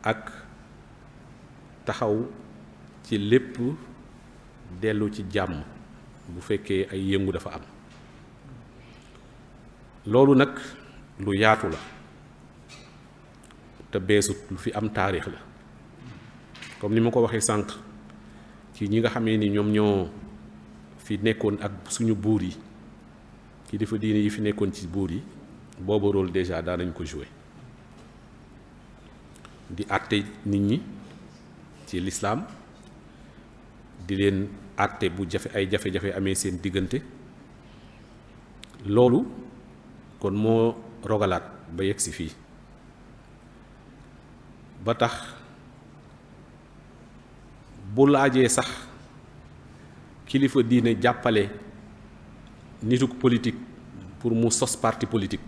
ak taxaw ci lépp dellu ci jàmm bu fekkee ay yëngu dafa am loolu nag lu yaatu la te beesut lu fi am taarix la comme ni ma ko waxee sànq ci ñi nga xamee ni ñoom ñoo fi nekkoon ak suñu buur yi kilifa diine yi fi nekkoon ci buur yi booba rôle déjà daanañ ko jouer di àtte nit ñi ci lislaam di leen àtte bu ay jafe-jafe amee seen diggante loolu kon moo rogalaat ba yegg si fii ba tax bu laajee sax kilifa diine jàppale nituk politique pour mu sos parti politique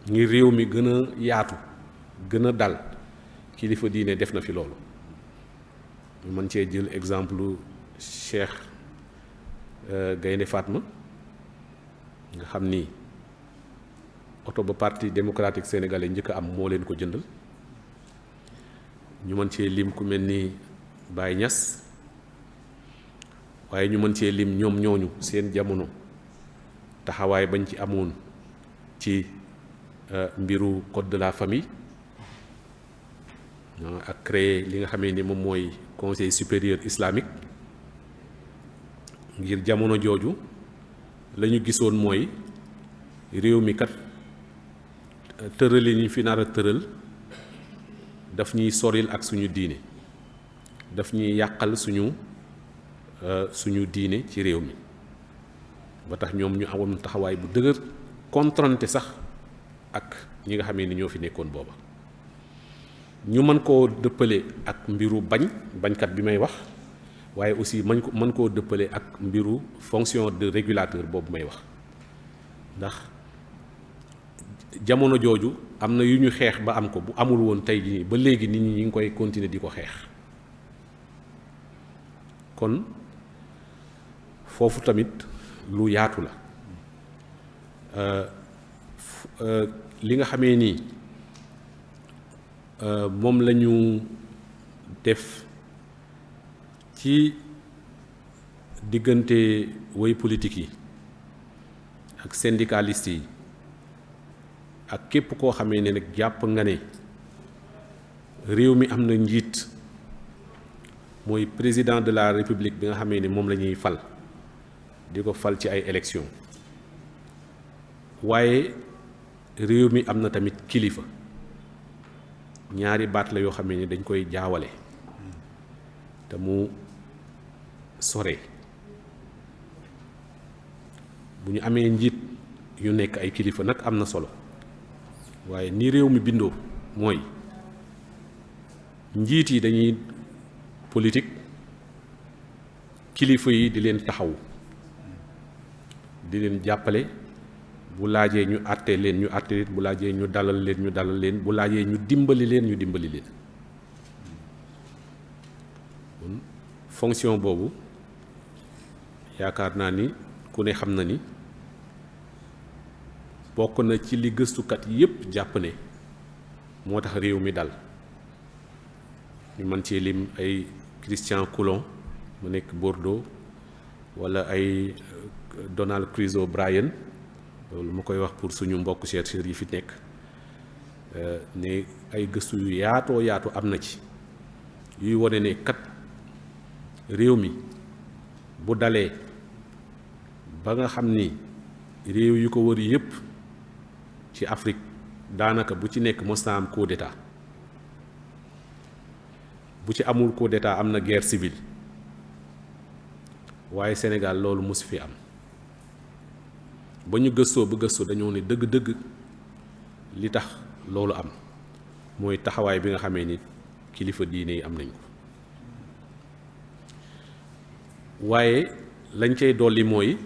ngir réew mi gën a yaatu gën a dal kilifa diine def na fi loolu ñu mën cee jël exemple Cheikh Gaynde Fatma nga xam ni oto ba parti démocratique sénégalais njëkk a am moo leen ko jëndal ñu mën cee lim ku mel ni Baye Niass waaye ñu mën cee lim ñoom ñooñu seen jamono taxawaay bañ ci amoon ci mbiru code de la famille ak créer li nga xamee ni moom mooy conseil supérieur islamique ngir jamono jooju la ñu gisoon mooy réew mi kat tërali ñu fi nar a tëral daf ñuy soril ak suñu diine daf ñuy yàqal suñu diine ci réew mi ba tax ñoom ñu amoon taxawaay bu dëgër contrante sax ak ñi nga xamee ni ñoo fi nekkoon booba ñu mën koo dëppale ak mbiru bañkat bi may wax waaye aussi mën koo dëppale ak mbiru fonction de régulateur boobu may wax ndax jamono jooju am na yu ñu xeex ba am ko bu amul woon tey jii ba léegi nit ñi ngi koy continuer di ko xeex kon foofu tamit lu yaatu la li nga xamee ni moom la ñu def ci diggante way politique yi ak syndicalistes yi ak képp koo xamee ne nag jàpp nga ne réew mi am na njiit mooy président de la république bi nga xamee ni moom la ñuy fal di ko fal ci ay élections waaye réew mi am na tamit kilifa ñaari baat la yoo xamee ni dañ koy jaawale te mu sore bu ñu amee njiit yu nekk ay kilifa nag am na solo waaye ni réew mi bindoo mooy njiit yi dañuy politique kilifa yi di leen taxaw di leen jàppale bu laajee ñu àtte leen ñu àtte leen bu laajee ñu dalal leen ñu dalal leen bu laajee ñu dimbali leen ñu dimbali leen kon fonction boobu yaakaar naa ni ku ne xam na ni bokk na ci li gëstukat yépp jàpp ne moo tax réew mi dal ñu mën cee lim ay Christian Coulon mu nekk Bordeaux wala ay Donald Chris O'Brien loolu ma koy wax pour suñu mbokk chercheurs yi fi nekk ne ay gëstu yu yaatoo yaatu am na ci yuy wone ne kat réew mi bu dalee ba nga xam ni réew yu ko wër yépp ci Afrique daanaka bu ci nekk mos na am coup d'état bu ci amul coup d'état am na guerre civile waaye Sénégal loolu mosu fi am ba ñu gëstoo ba gëstoo dañoo ne dëgg-dëgg li tax loolu am mooy taxawaay bi nga xamee ni kilifa diine yi am nañ ko waaye lañ cay dolli mooy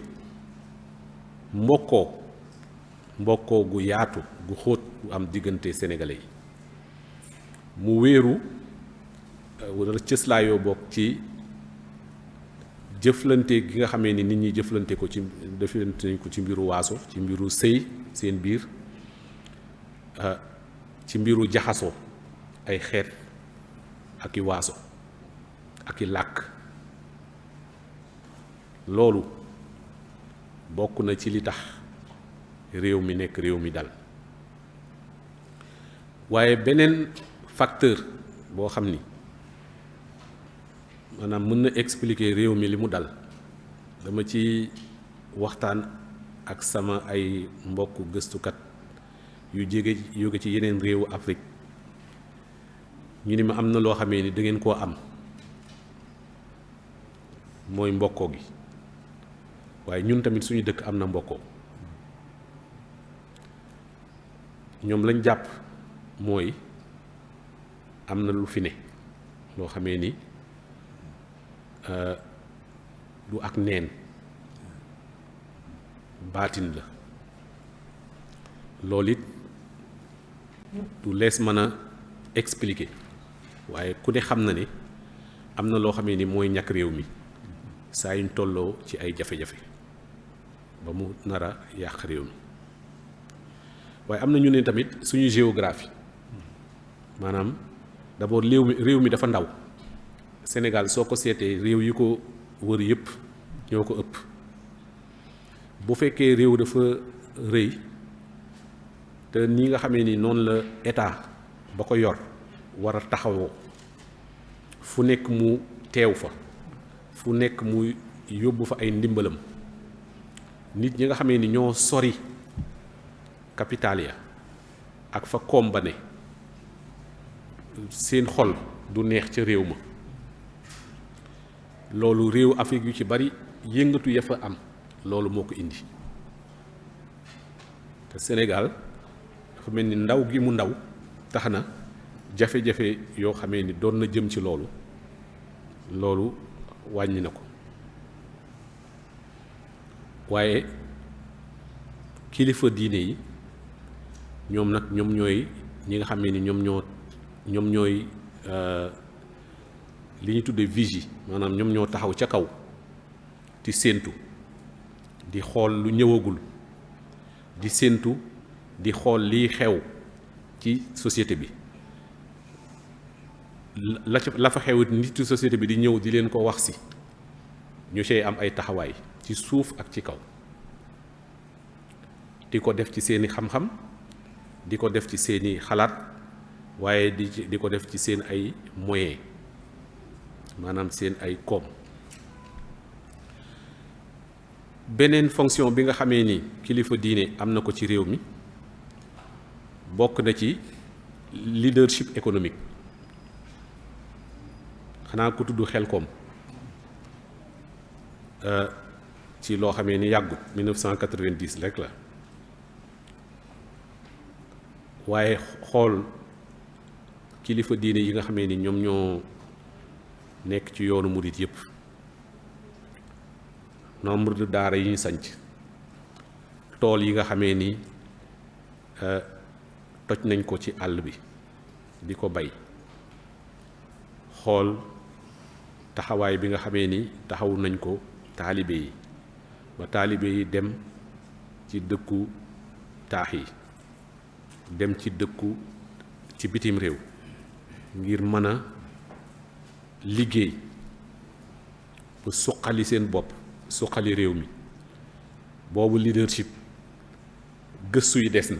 mbokkoo gu yaatu gu xóot gu am diggante sénégalais yi mu wéeru wala cëslaayoo bokk ci jëflante gi nga xamee ni nit ñi jëflante ko ci mbiru waaso ci mbiru sëy seen biir ci mbiru jaxasoo ay xeet ak i waaso ak i làkk loolu bokk na ci li tax réew mi nekk réew mi dal waaye beneen facteur boo xam ni maanaam mën na expliquer réew mi li mu dal dama ci waxtaan ak sama ay mbokk gëstukat yu jóge ci yeneen réewu Afrique ñu ni ma am na loo xamee ni da ngeen koo am mooy mbokkoo gi waaye ñun tamit suñu dëkk am na mbokkoo ñoom lañ jàpp mooy am na lu fi ne loo xamee ni du ak neen baatin la loolu it du lees mën a expliquer waaye ku ne xam na ne am na loo xamee ni mooy ñàkk réew mi saa yuñ tolloo ci ay jafe-jafe ba mu nar a yàq réew mi waaye am na ñu ne tamit suñu géographie maanaam d'abord réew mi dafa ndaw Sénégal soo ko seetee réew yi ko wër yépp ñoo ko ëpp bu fekkee réew dafa rëy te ni nga xamee ni noonu la état ba ko yor war a taxawoo fu nekk mu teew fa fu nekk mu yóbbu fa ay ndimbalam nit ñi nga xamee ni ñoo sori capital ya ak fa koom ba ne seen xol du neex ca réew ma loolu réew Afrique yu ci bari yëngatu ya fa am loolu moo ko indi te Sénégal dafa mel ni ndaw gi mu ndaw tax na jafe-jafe yoo xamee ni doon na jëm ci loolu wàññi na ko waaye kilifa diine yi ñoom nag ñoom ñooy ñi nga xamee ni ñoom ñooy li ñu tuddee vigie maanaam ñoom ñoo taxaw ca kaw di séentu di xool lu ñëwagul di séentu di xool liy xew ci société bi la fa xewit nitu société bi di ñëw di leen ko wax si ñu sey am ay taxawaay ci suuf ak ci kaw di ko def ci seeni xam-xam di ko def ci seeni xalaat waaye di ko def ci seen ay moyens maanaam seen ay koom. beneen fonction bi nga xamee ni kilifa diine am na ko ci réew mi bokk na ci leadership économique. xanaa ko tudd Xelcom ci loo xamee ni yàggut 1990 rek la waaye xool kilifa diine yi nga xamee ni ñoom ñoo nekk ci yoonu murit yépp nombre de daara yi ñu sanc tool yi nga xamee ni toj nañ ko ci àll bi di ko bay xool taxawaay bi nga xamee ni taxaw nañ ko taalibe yi ba taalibe yi dem ci dëkku taax yi dem ci dëkku ci bitim réew ngir mën a liggéey bu suqali seen bopp suqali réew mi boobu leadership gëstu yi des na.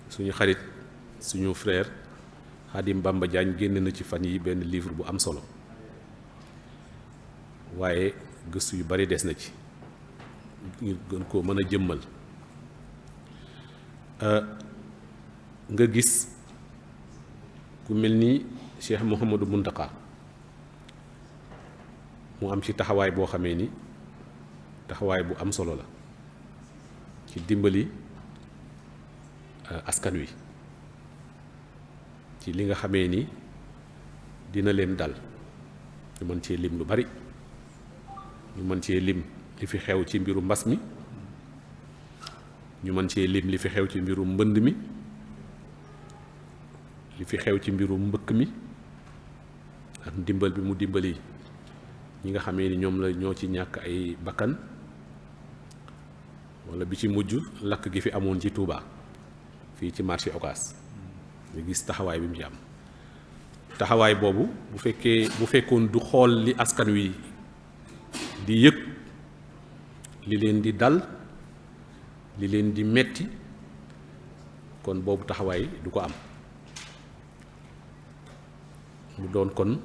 suñu xarit suñu frère Khadim Bamba Diagne génn na ci fan yi benn livre bu am solo waaye gëstu yu bari des na ci ngir gën koo mën a jëmmal. nga gis ku mel ni Cheikh Mouhamadou Mountakha mu am ci taxawaay boo xamee ni taxawaay bu am solo la ci dimbali askan wi ci li nga xamee ni dina leen dal ñu mën cee lim lu bari ñu mën cee lim li fi xew ci mbiru mbas mi ñu mën cee lim li fi xew ci mbiru mbënd mi li fi xew ci mbiru mbëkk mi ak ndimbal bi mu dimbali ñi nga xamee ni ñoom la ñoo ci ñàkk ay bakkan wala bi ci mujj lakk gi fi amoon ci Touba fii ci marché Ocass nga gis taxawaay bi mu ci am taxawaay boobu bu fekkoon du xool li askan wi di yëg li leen di dal li leen di metti kon boobu taxawaay du ko am mu doon kon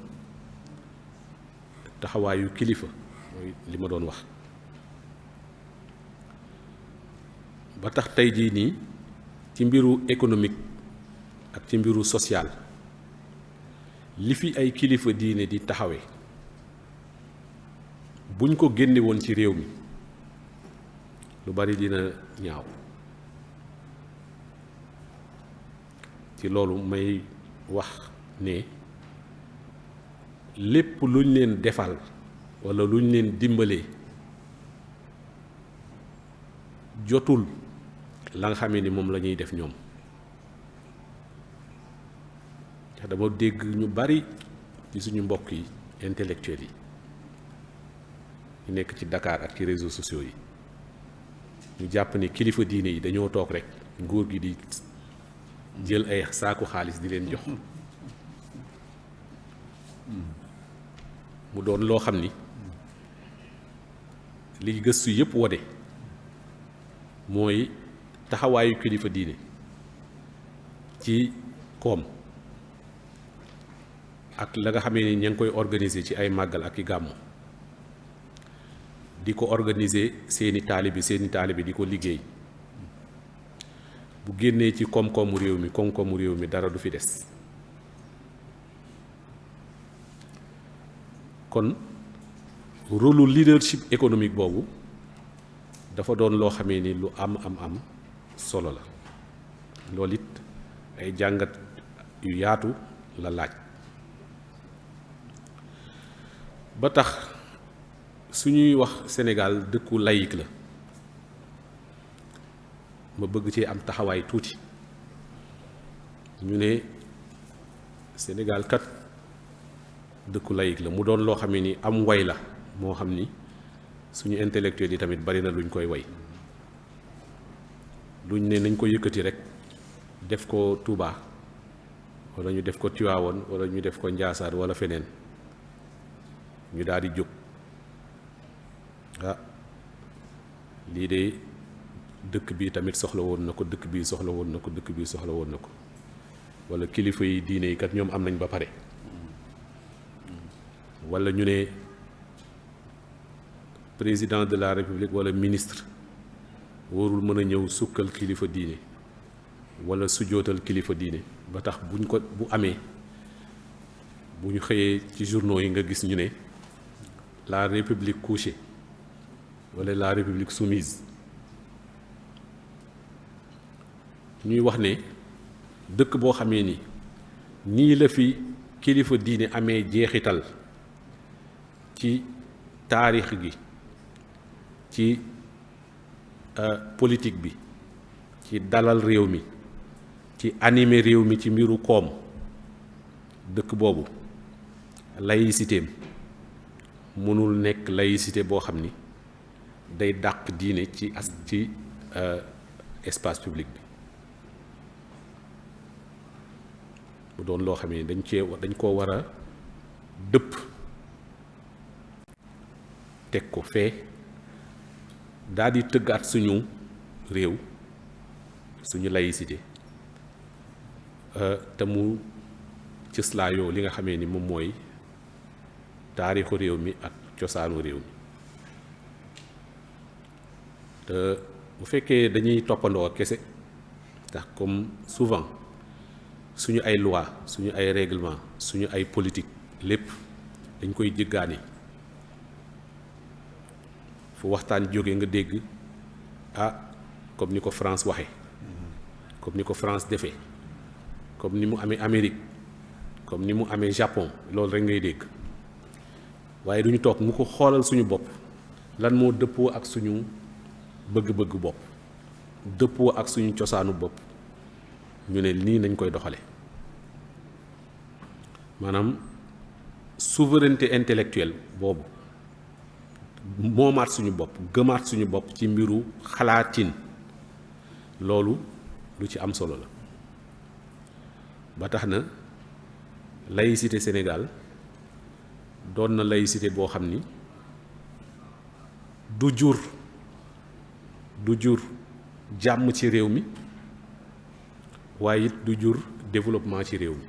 taxawaayu kilifa mooy li ma doon wax ba tax tey jii nii ci mbiru économique ak ci mbiru social li fi ay kilifa diine di taxawee buñ ko génne woon ci réew mi lu bari dina ñaaw ci loolu may wax ne lépp luñ leen defal walla luñ leen dimbalee jotul la nga xamee ni moom la ñuy def ñoom ndax dama dégg ñu bari ci suñu mbokk yi intellectuels yi ñu nekk ci Dakar ak ci réseaux sociaux yi ñu jàpp ni kilifa diine yi dañoo toog rek nguur gi di jël ay saaku xaalis di leen jox mu doon loo xam ni li gëstu yépp wone mooy taxawaayu kilifa diine ci koom ak la nga xamee ni ña ngi koy organiser ci ay màggal ak i gàmmu di ko organiser seeni taalibe di ko liggéey bu génnee ci koom-koomu réew mi dara du fi des kon rôle leadership économique boobu dafa doon loo xamee ni lu am solo la loolu it ay jàngat yu yaatu la laaj ba tax suñuy wax Sénégal dëkku laïque la ma bëgg ci am taxawaay tuuti ñu ne Sénégal kat dëkku laïque la mu doon loo xam ne ni am way la moo xam ni suñu intellectuel yi tamit bari na luñ koy way luñ ne nañ ko yëkkati rek def ko Touba wala ñu def ko Tivaouane wala ñu def ko Ndiassane wala feneen ñu daal di jóg lii de dëkk bi tamit soxla woon na ko, dëkk bi soxla woon na ko, dëkk bi soxla woon na ko, wala kilifa yi diine yi kat ñoom am nañ ba pare, wala ñu ne président de la république wala ministre warul mën a ñëw sukkal kilifa diine wala sujootal kilifa diine ba tax buñ ko bu amee bu ñu xëyee ci journaux yi nga gis ñu ne la république couchée wala la république soumise. ñuy wax ne dëkk boo xamee ni nii la fi kilifa diine amee jeexital ci taarix gi, ci politique bi, ci dalal réew mi, ci animer réew mi ci mbiru koom, dëkk boobu laïcité mënul nekk laïcité boo xam ni day dàq diine ci espace public bi. bu doon loo xam ne dañ koo war a dëpp teg ko fee daal di tëggaat suñu réew, suñu laïcité te mu cëslaayoo li nga xamee ni moom mooy taarixu réew mi ak cosaanu réew mi. te bu fekkee dañuy toppandoo kese ndax comme souvent suñu ay loi, suñu ay règlement, suñu ay politique lépp dañ koy jëggaani fu waxtaan jóge nga dégg comme ni ko France waxe, comme ni ko France defee, comme ni mu amee Amérique, comme ni mu amee Japon, loolu rek ngay dégg. waaye duñu toog mu ko xoolal suñu bopp lan moo dëppoo ak suñu bëgg-bëgg bopp, dëppoo ak suñu cosaanu bopp, ñu ne nii nañ koy doxale. maanaam souveraineté intellectuelle boobu moomaat suñu bopp, gëmaat suñu bopp ci mbiru xalaatin, loolu lu ci am solo la. ba tax na laïcité Sénégal doon na laïcité boo xam ni du jur jàmm ci réew mi, waaye it du jur développement ci réew mi.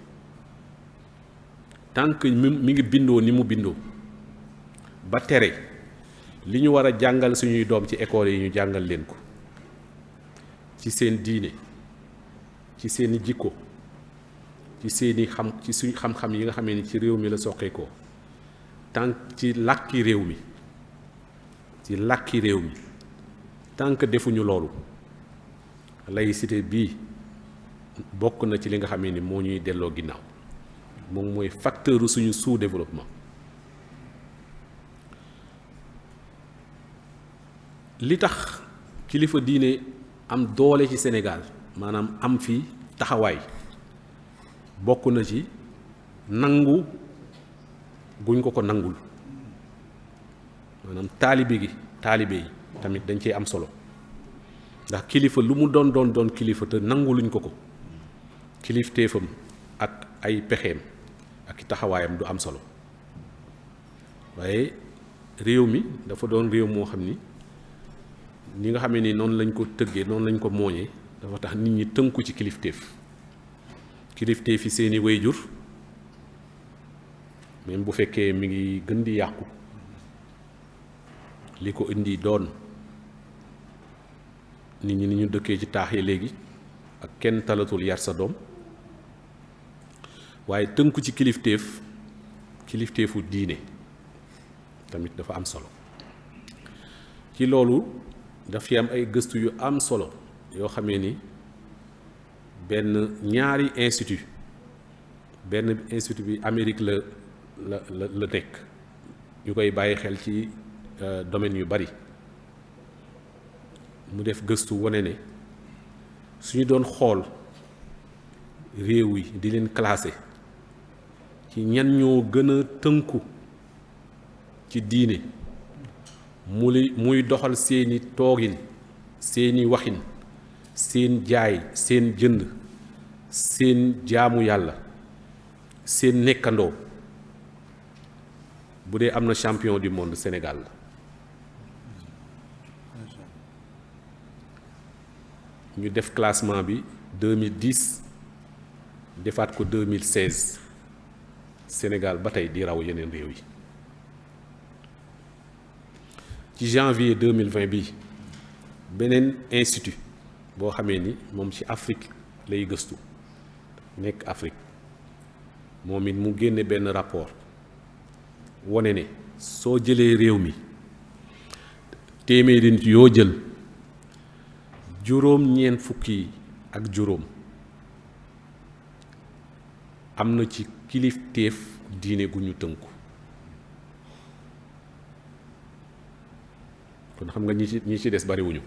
tant que mi ngi bindoo ni mu bindoo ba tere li ñu war a jàngal suñuy doom ci école yi ñu jàngal leen ko ci seen diine, ci seeni jikko, ci seeni ci suñ xam-xam yi nga xamee ni ci réew mi la soqeekoo, tant ci làkki réew mi, tant que defuñu loolu, laïcité bii bokk na ci li nga xamee ni moo ñuy delloo ginnaaw, moom mooy facteur suñu sous-développement. li tax kilifa diine am doole ci Sénégal, maanaam am fi taxawaay, bokk na ci nangu guñ ko nangul, maanaam taalibe yi tamit dañ cee am solo, ndax kilifa lu mu doon kilifa te nanguluñ ko kilifteefam ak ay pexeem ak taxawaayam du am solo. waaye réew mi dafa doon réew moo xam ni ñi nga xamee ni noonu lañ ko tëggee, noonu lañ ko mooñee, dafa tax nit ñi tënku ci kilifteef yi seeni wayjur, même bu fekkee mi ngi gën di yàqu, li ko indi doon nit ñi ni ñu dëkkee ci taax yi léegi ak kenn talatul yar sa doom, waaye tënku ci kilifteefu diine tamit dafa am solo. ci loolu daf fi am ay gëstu yu am solo yoo xamee ni ñaari institut bi Amérique la nekk, ñu koy bàyyi xel ci domaine yu bari. mu def gëstu wane ne suñu doon xool réew yi di leen classé ci ñan ñoo gën a tënku ci diine, muy doxal seeni toogin, seeni waxin, seen jaay, seen jënd, seen jaamu yàlla, seen nekkandoo, bu dee am na champion du monde Sénégal la. ñu def classement bi 2010 defaat ko 2016 Sénégal ba tey di raw yeneen réew yi ci janvier 2020 bi beneen institut boo xamee ni moom ci Afrique lay gëstu nekk Afrique moom it mu génne benn rapport wone ne soo jëlee réew mi téeméeri nit yoo jël juróom-ñeent fukki ak juróom am na ci kilifteef diine gu ñu tënku kon xam nga ñi ci des bariwuñu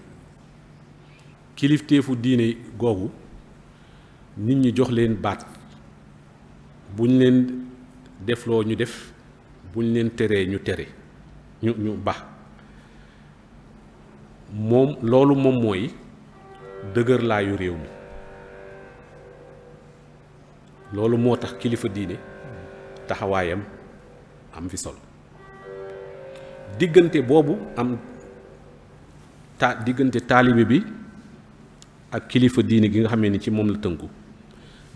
kilifteefu diine googu nit ñi jox leen baat buñ leen defloo ñu def buñ leen teree ñu tere ñu ba moom loolu moom mooy dëgër laayu réew mi loolu moo tax kilifa diine taxawaayam am fi solo diggante boobu am diggante taalibe bi ak kilifa diine gi nga xamee ni ci moom la tënku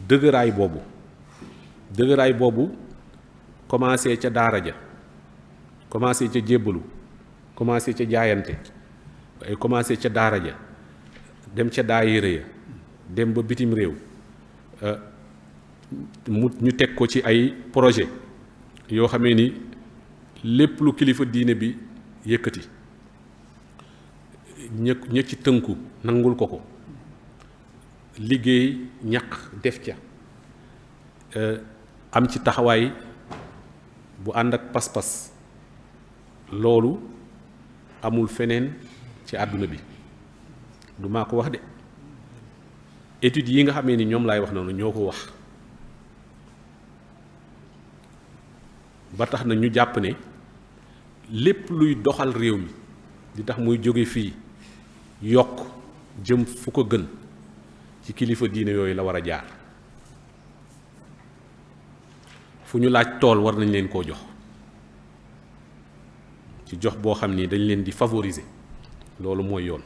dëgëraay boobu commencé ca daara ja commencé ca jébbalu commencé ca jaayante ay commencé ca daara ja dem ca daayira ya dem ba bitim réew ñu teg ko ci ay projet yoo xamee ni lépp lu kilifa diine bi yëkkati ña ci tënku nangul ko liggéey ñaq def ca am ci taxawaay bu ànd ak pas-pas loolu amul feneen ci àdduna bi du maa ko wax de études yi nga xamee ni ñoom laay wax noonu ñoo ko wax ba tax na ñu jàpp ne lépp luy doxal réew mi di tax muy jóge fii yokk jëm fu ko gën ci kilifa diine yooyu la war a jaar fu ñu laaj tool war nañ leen koo jox ci jox boo xam ni dañ leen di favoriser loolu mooy yoon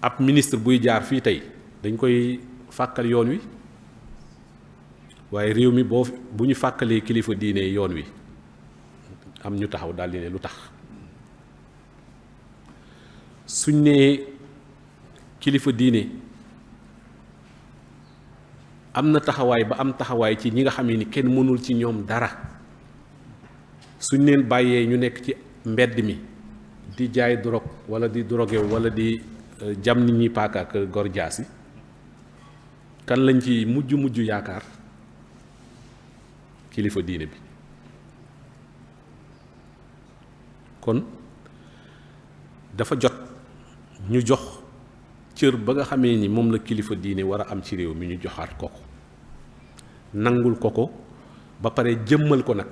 ab ministre buy jaar fii tey dañ koy fàkkal yoon wi waaye réew mi bu ñu fàkkalee kilifa diine yoon wi am ñu taxaw daldi ne lu tax suñ nee kilifa diine am na taxawaay ba am taxawaay ci ñi nga xam ni kenn mënul ci ñoom dara suñ leen bàyyee ñu nekk ci mbedd mi di jaay drogue wala di drogué wala di jam nit ñi paaka ak gor jaasi kan lañ ci mujj yaakaar kilifa diine bi kon dafa jot ñu jox cër ba nga xamee ni moom la kilifa diine war a am ci réew mi ñu joxaat ko nangul ko ba pare jëmmal ko nag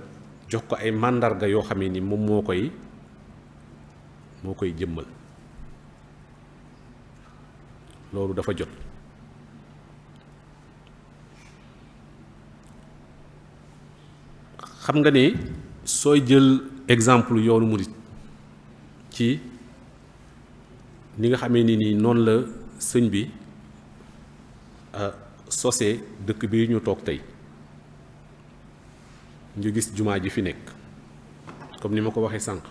jox ko ay màndarga yoo xamee ni moom moo koy jëmmal loolu dafa jot xam nga ne sooy jël exemple yoonu murit ci ni nga xamee ni nii noonu la sëñ bi sosee dëkk bi ñu toog tey ñu gis jumaa ji fi nekk comme ni ma ko waxee sànq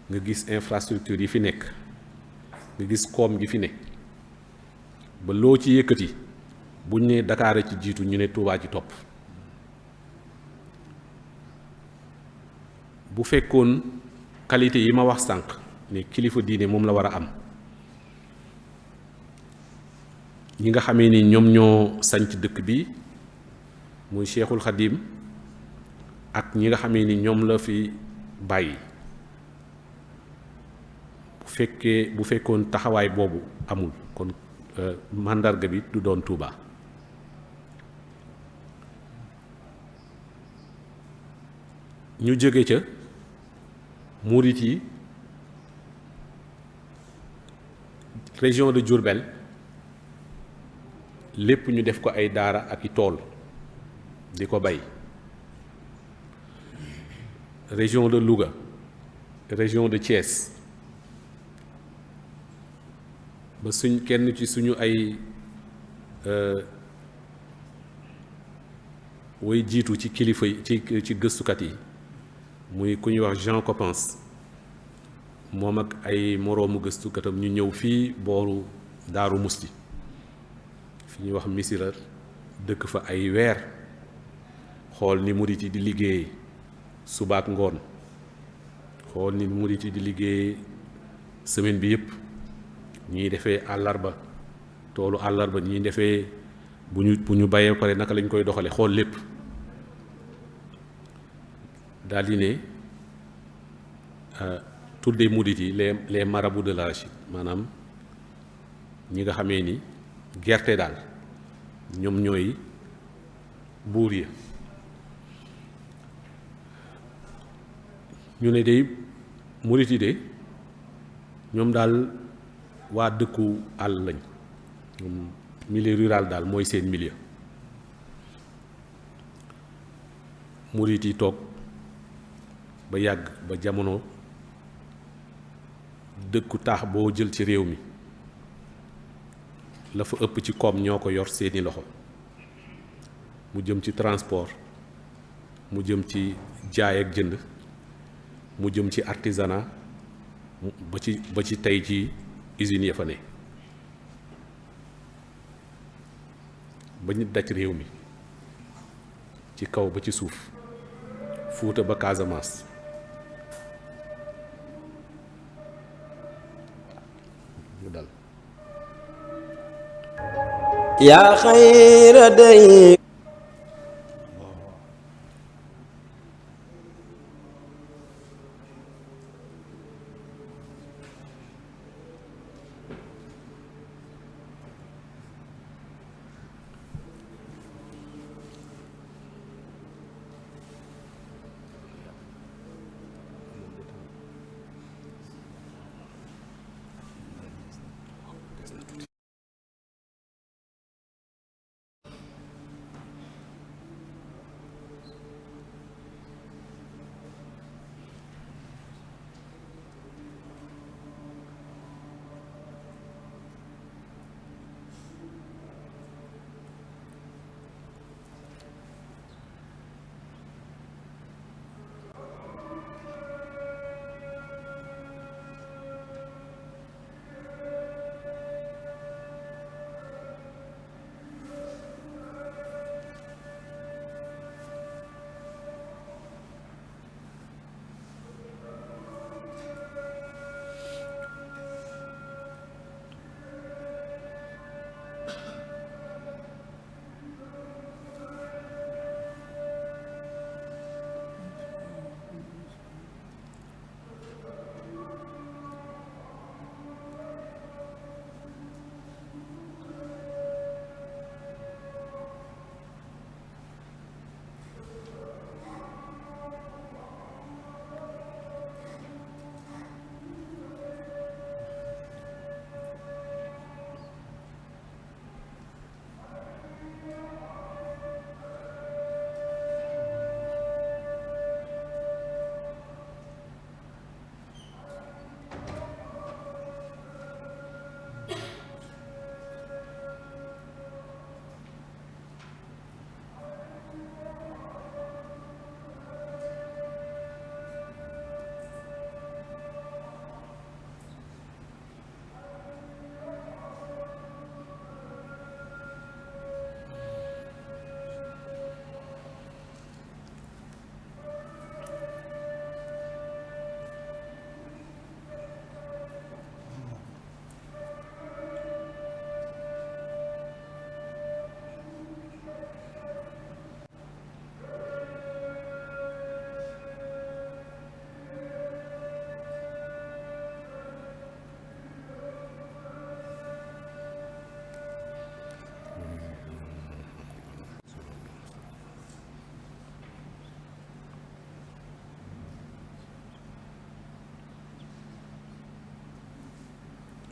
nga gis infrastructure yi fi nekk nga gis koom gi fi nekk ba loo ci yëkkati buñ ne Dakar ci jiitu ñu ne Touba ci topp bu fekkoon qualité yi ma wax sànq ne kilifa diine moom la war a am ñi nga xamee ni ñoom ñoo sanc dëkk bi muy Cheikhul Khadim ak ñi nga xamee ni ñoom la fi bàyyi bu fekkoon taxawaay boobu amul kon màndarga bi du doon Touba ñu jóge ca murit yi région de Diourbel lépp ñu def ko ay daara ak i tool di ko bay région de Louga région de Thiès ba kenn ci suñu ay way jiitu ci kilifa yi ci gëstukat yi muy ku ñuy wax Jean Coppens moom ak ay moroomu gëstukatam ñu ñëw fii booru Daaru Musti fi ñuy wax Missirah dëkk fa ay weer xool ni murit yi di liggéey subaak ngoon xool ni murit yi di liggéey semaine bi yëpp ñuy defee àllarba toolu àllarba ñuy defee bu ñu bayee pare naka lañ koy doxale xool lépp daal di ne tuddee murit yi les marabouts de l'arachide maanaam ñi nga xamee ni gerte daal ñoom ñooy buur ya ñu ne de murit yi de ñoom daal waa dëkku àll lañ ñoom milieu rural daal mooy seen milieu murit yi toog ba yàgg ba jamono dëkku taax boo jël ci réew mi la fa ëpp ci koom ñoo ko yor seeni loxo mu jëm ci transport mu jëm ci jaay ak jënd mu jëm ci artisanat ba ci tey ci usines ya fa ne ba ñu daj réew mi ci kaw ba ci suuf Fuuta ba Casamance mu dal yaa xayra day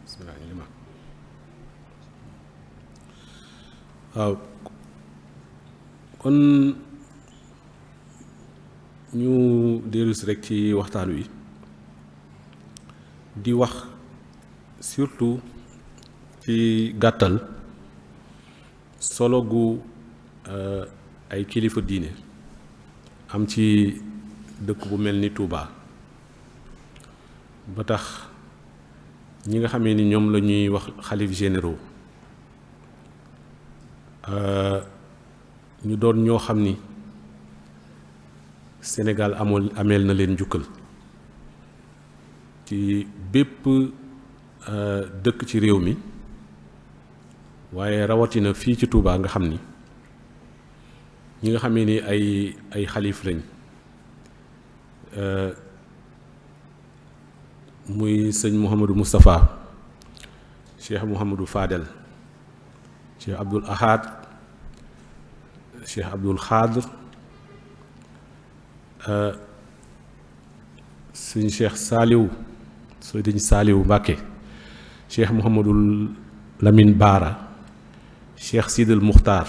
bismillah waaw kon ñu dellusi rek ci waxtaan wi di wax surtout ci gàttal solo gu ay kilifa diine am ci dëkk bu mel ni Touba ba tax ñi nga xamee ni ñoom la ñuy wax xalif généraux ñu doon ñoo xam ni Sénégal ameel na leen njukkal ci bépp dëkk ci réew mi waaye rawatina fii ci Touba nga xam ni ñi nga xamee ni ay xalif lañ muy sëñ Mouhamadou Moustapha Cheikh Mouhamadou Fadel Cheikh Abdoul Ahad Cheikh Abdoul Khadr sëñ Cheikh Saliou sëñ Saliou Mbacké Cheikh Mouhamadou Lamine Bara Cheikh Sidil Muxtaar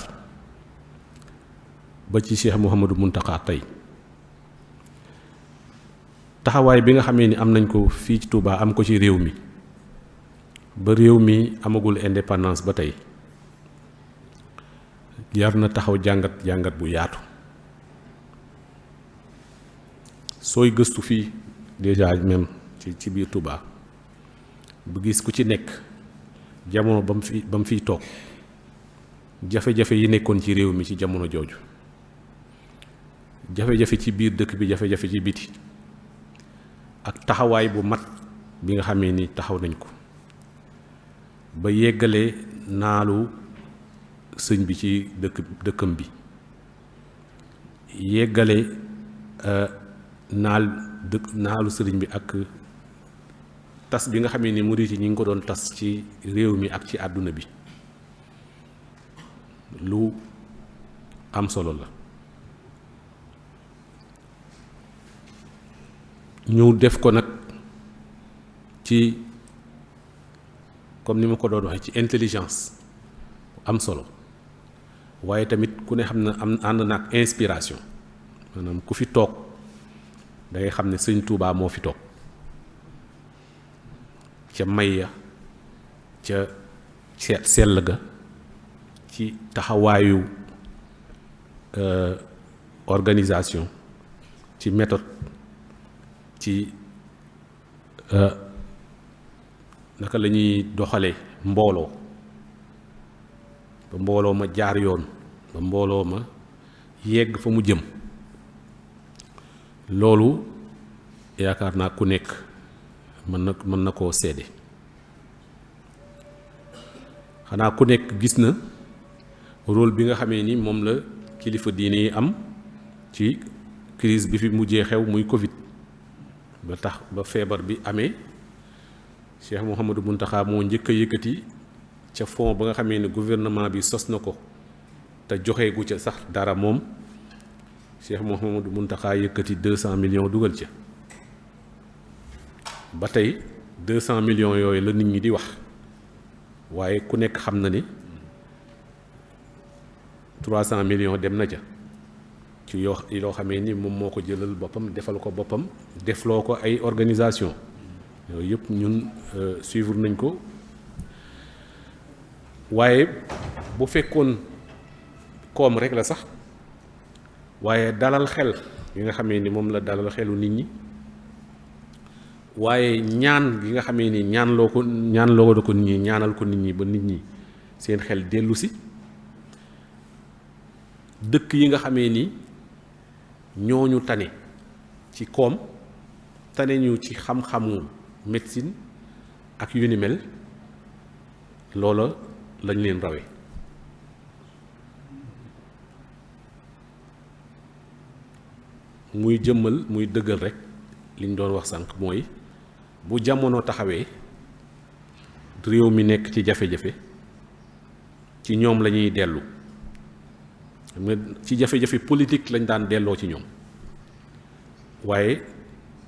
ba ci Cheikh Mouhamadou Mountakha tey taxawaay bi nga xamee ni am nañ ko fii ci Touba am ko ci réew mi ba réew mi amagul indépendance ba tey yar na taxaw jàngat bu yaatu sooy gëstu fii déjà même ci biir Touba bu gis ku ci nekk jamono ba mu fiy toog jafe-jafe yi nekkoon ci réew mi ci jamono jooju jafe-jafe ci biir dëkk bi jafe-jafe ci biti ak taxawaay bu mat bi nga xamee ni taxaw nañ ko ba yeggale naalu sëñ bi ci dëkkam bi yeggale naalu sëriñ bi ak tas bi nga xamee ni murit yi ñi ngi ko doon tas ci réew mi ak ci àdduna bi lu am solo la ñu def ko nag ci comme ni ma ko doon waxee ci intelligence am solo waaye tamit ku ne xam na ànd na ak inspiration maanaam ku fi toog da ngay xam ne sëñ Touba moo fi toog ca may ya ca sell ga ci taxawaayu organisation ci méthode ci naka la ñuy doxale mbooloo ba mbooloo ma jaar yoon ba mbooloo ma yegg fa mu jëm loolu yaakaar naa ku nekk mën na koo seede xanaa ku nekk gis na rôle bi nga xamee ni moom la kilifa diine yi am ci crise bi fi mujjee xew muy Covid ba tax ba feebar bi amee Cheikh Mouhamadou Mountakha moo njëkk a yëkkati ca fond ba nga xamee ne gouvernement bi sos na ko te joxeegu ca sax dara moom Cheikh Mouhamadou Mountakha yëkkati 200 millions dugal ca ba tey 200 millions yooyu la nit ñi di wax waaye ku nekk xam na ni 300 millions dem na ca ci yoo xamee ni moom moo ko jëlal boppam defal ko boppam defloo ko ay organisation yooyu yëpp ñun suivre nañ ko waaye bu fekkoon koom rek la sax waaye dalal xel yi nga xamee ni moom la dalal xelu nit ñi waaye ñaan gi nga xamee ni ñaanloo ko nit ñi ñaanal ko nit ñi ba nit ñi seen xel dellu si dëkk yi nga xamee ni ñooñu tane ci koom tane ñu ci xam-xamu médecine ak yu ni mel loola lañ leen rawe muy jëmmal muy dëggal rek liñ doon wax sànq mooy bu jamono taxawee réew mi nekk ci jafe-jafe ci ñoom la ñuy dellu xam nga ci jafe-jafe politique lañ daan delloo ci ñoom waaye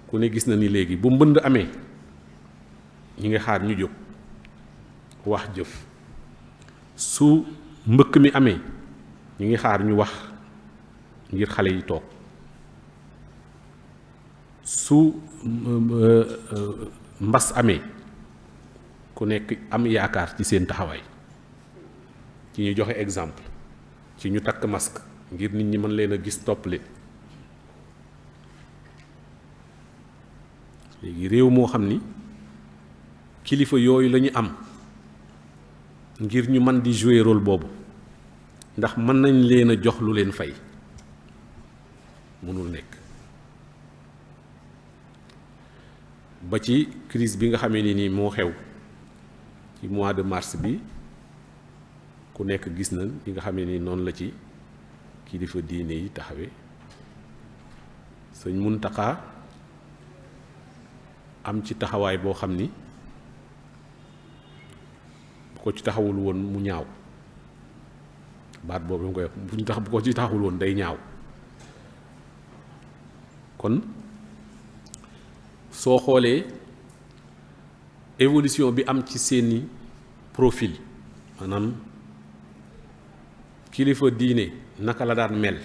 ku ne gis na ni léegi bu mbënd amee ñi nga xaar ñu jóg wax jëf su mbëkk mi amee ñi ngi xaar ñu wax ngir xale yi toog su mbas amee ku nekk am yaakaar ci seen taxawaay ci ñu joxe exemple ci ñu takk masque ngir nit ñi mën leen a gis topp leen léegi réew moo xam ni kilifa yooyu la ñu am ngir ñu mën di jouer rôle boobu ndax mën nañ leen a jox lu leen fay mënul nekk ba ci crise bi nga xamee ni nii moo xew ci mois de mars bi ku nekk gis na li nga xamee ni noonu la ci kilifa diine yi taxawe sëñ Muntaxa am ci taxawaay boo xam ni bu ko ci taxawul woon mu ñaaw baat boobu nga koy wax bu ko ci taxawul woon day ñaaw kon soo xoolee évolution bi am ci seeni profil maanaam kilifa diine naka la daan mel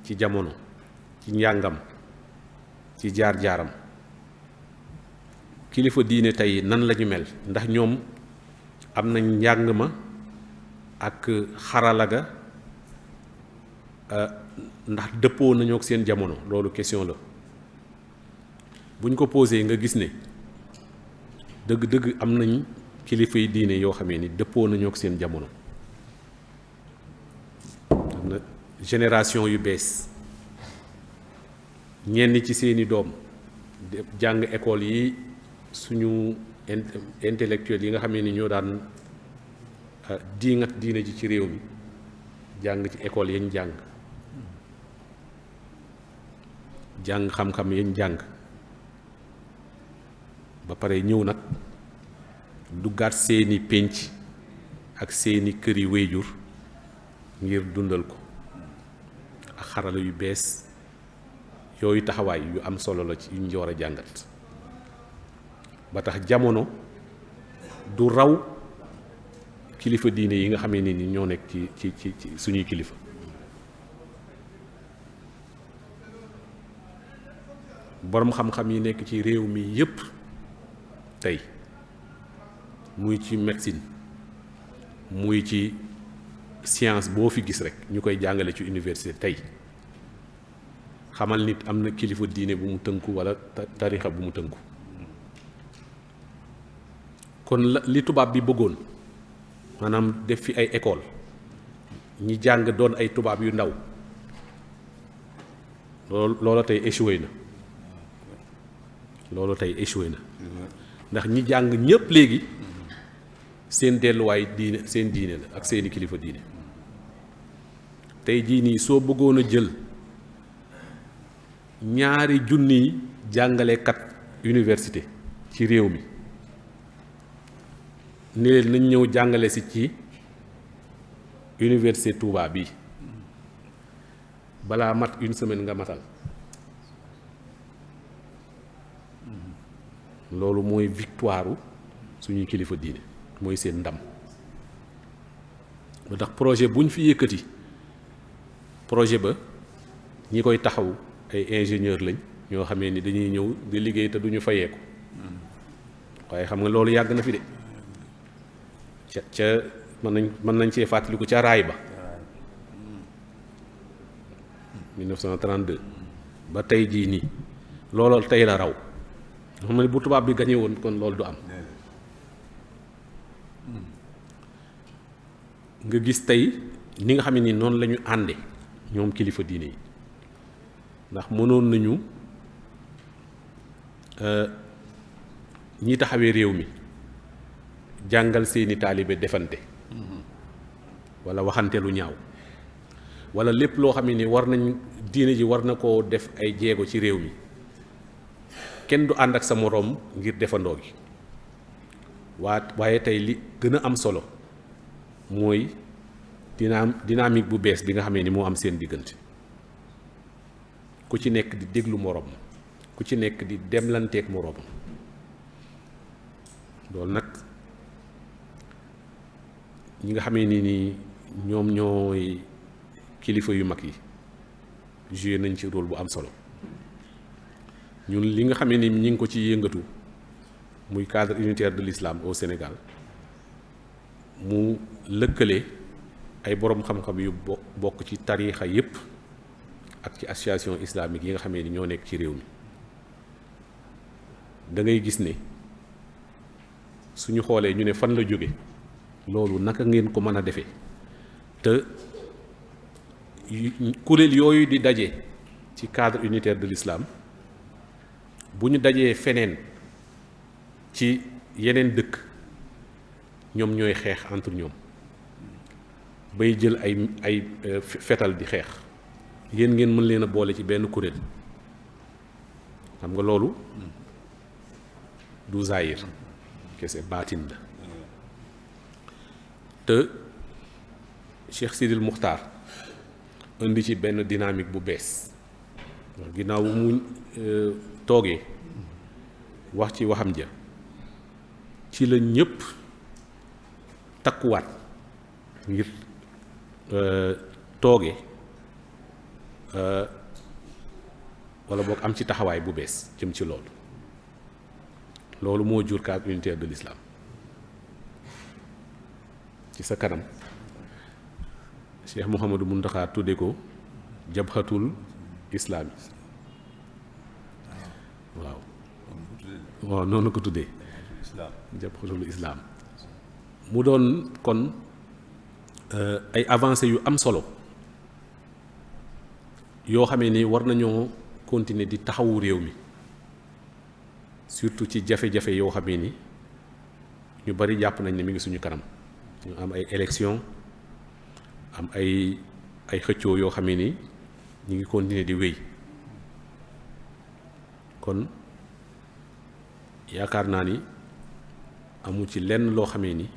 ci jamono ci njàngam ci jaar-jaaram kilifa diine tey nan lañu mel ndax ñoom am nañ njàng ma ak xarala ga ndax dëppoo nañoo ak seen jamono loolu question la buñ ko posé nga gis ne dëgg-dëgg am nañ kilifa yi diine yoo xamee ni dëppoo nañoo ak seen jamono am na génération yu bees ñenn ci seeni doom jàng école yi suñu intellectuel yi nga xamee ni ñoo daan diingat diine ji ci réew mi jàng ci école yañ jàng xam-xam yañ jàng ba pare ñëw nag duggaat seeni pénc ak seeni kër yi wéyjur ngir dundal ko ak xarala yu bees yooyu taxawaay yu am solo la ci yu ñu war a jàngat ba tax jamono du raw kilifa diine yi nga xamee ni ñoo nekk ci suñuy kilifa boroom xam-xam yi nekk ci réew mi yépp tey muy ci médecine muy ci science boo fi gis rek ñu koy jàngale ci université tey xamal nit am na kilifa diine bu mu tënku walla tarixa bu mu tënku kon li tubaab bi bëggoon maanaam def fi ay école ñi jàng doon ay tubaab yu ndaw loolu tey échoué na loolu tey échoué na ndax ñi jàng ñépp léegi seen delluwaay diine seen diine la ak seeni kilifa diine tey jii nii soo bëggoon a jël ñaari junniy jàngalekat université ci réew mi ni leen nañ ñëw jàngale si ci université Touba bi balaa mat une semaine nga matal loolu mooy victoire suñuy kilifa diine mooy seen ndam ba tax projet buñ fi yëkkati projet ba ñi koy taxaw ay ingénieur lañ ñoo xamee ni dañuy ñëw di liggéey te duñu fayeeku waaye xam nga loolu yàgg na fi de ca mën nañ cee fàttaliku ca raay ba 1932 ba tey jii nii looloo tey la raw xam ne bu tubaab bi gañe woon kon loolu du am nga gis tey ni nga xam ne ni noonu la ñu ànde ñoom kilifa diine yi ndax mënoon nañu ñi taxawee réew mi jàngal seeni taalibe defante walla waxante lu ñaaw walla lépp loo xam ne ni war nañ diine ji war na koo def ay jéego ci réew mi kenn du ànd ak sa moroom ngir defandoo gi waaye tey li gën a am solo mooy dynamique bu bees bi nga xamee ni moo am seen diggante ku ci nekk di déglu moroom ku ci nekk di demlanteeg moroom loolu nag ñi nga xamee ni ñoom ñooy kilifa yu mag yi joué nañ ci rôle bu am solo ñun li nga xamee ni ñi ngi ko ci yëngatu muy cadre unitaire de l'islam au Sénégal mu lëkkale ay boroom xam-xam yu bokk ci tariixa yépp ak ci association islamique yi nga xamee ni ñoo nekk ci réew mi da ngay gis ne suñu xoolee ñu ne fan la jóge loolu naka ngeen ko mën a defee te kuréel yooyu di daje ci cadre unitaire de l'islam bu ñu dajee feneen ci yeneen dëkk ñoom ñooy xeex entre ñoom bay jël ay fetal di xeex yéen ngeen mën leen a boole ci benn kuréel xam nga loolu du zahir kese baatin la te Cheikh Sidil Muxtaar indi ci benn dynamique bu bees ginnaaw mu toogee wax ci waxam ja ci la ñëpp takkuwaat ngir toogee wala boog am ci taxawaay bu bees jëm ci loolu moo jur cadre unitaire de l'islam ci sa kanam Cheikh Mouhamadou Mountakha tudde ko jabhatul islami waaw noonu ko tuddee jabhatul islam mu doon kon ay avancées yu am solo yoo xamee ni war nañoo continuer di taxawu réew mi surtout ci jafe-jafe yoo xamee ni ñu bari jàpp nañ ne mi ngi suñu kanam ñu am ay élection am ay xëccoo yoo xamee ni ñu ngi continuer di wéy kon yaakaar naa ni amu ci lenn loo xamee ni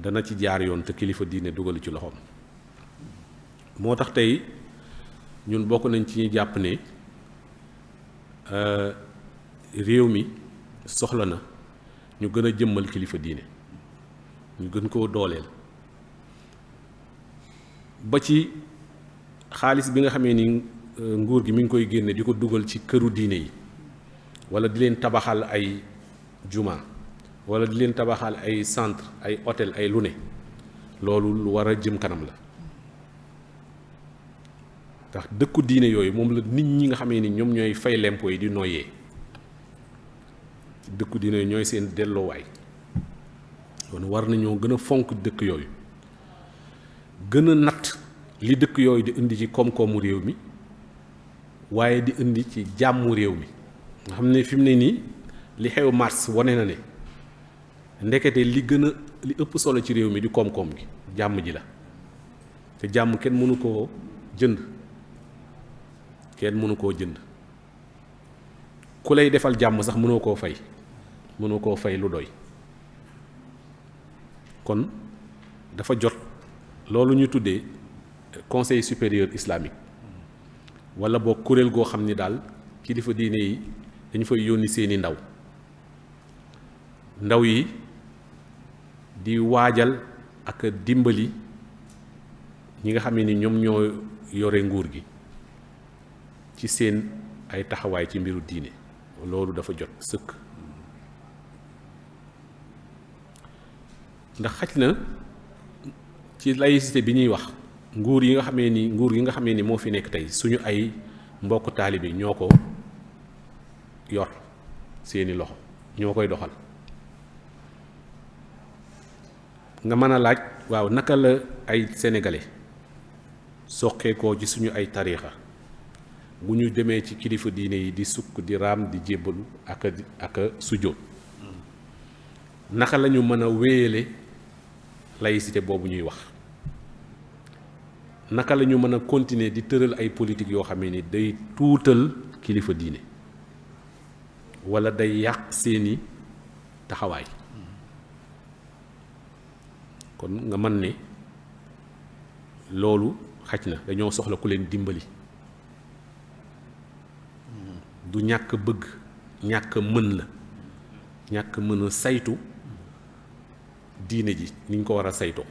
dana ci jaar yoon te kilifa diine dugalu ci loxoom moo tax tey ñun bokk nañ ci ñuy jàpp ne réew mi soxla na ñu gën a jëmmal kilifa diine ñu gën koo dooleel ba ci xaalis bi nga xamee ni nguur gi mi ngi koy génne di ko dugal ci këru diine yi wala di leen tabaxal ay juma wala di leen tabaxal ay centre ay hôtel ay lu ne loolu lu war a jëm kanam la ndax dëkku diine yooyu moom la nit ñi nga xamee ni ñoom ñooy fay lempo yi di noyyee dëkku diine yooyu ñooy seen delloowaay kon war nañoo gën a fonk dëkk yooyu gën a natt li dëkk yooyu di indi ci koom-koomu réew mi waaye di indi ci jàmmu réew mi nga xam ne fi mu ne nii li xew mars wane na ne ndekete li ëpp solo ci réew mi di koom-koom gi jàmm ji la te jàmm kenn mënu koo jënd ku lay defal jàmm sax mënoo koo fay lu doy kon dafa jot loolu ñu tuddee conseil supérieur islamique wala boo kuréel goo xam ni daal kilifa diine yi dañu fay yónni seeni ndaw yi di waajal ak dimbali ñi nga xam ni ñoom ñoo yore nguur gi ci seen ay taxawaay ci mbiru diine loolu dafa jot sëkk ndax xaj na ci laïcité bi ñuy wax nguur gi nga xamee ni moo fi nekk tey suñu ay mbokk taalibe ñoo ko yor seeni loxo ñoo koy doxal nga mën a laaj waaw naka la ay sénégalais soqeekoo ci suñu ay tariixa bu ñu demee ci kilifa diine yi di sukk di raam di jébbalu ak sujjóot naka la ñu mën a wéyale laïcité boobu ñuy wax naka la ñu mën a continuer di tëral ay politique yoo xam ni day tuutal kilifa diine wala day yàq seeni taxawaay kon nga mën ne loolu xaj na dañoo soxla ku leen dimbali du ñàkk bëgg ñàkk mën la ñàkk mën a saytu diine ji ni ñu ko war a saytoo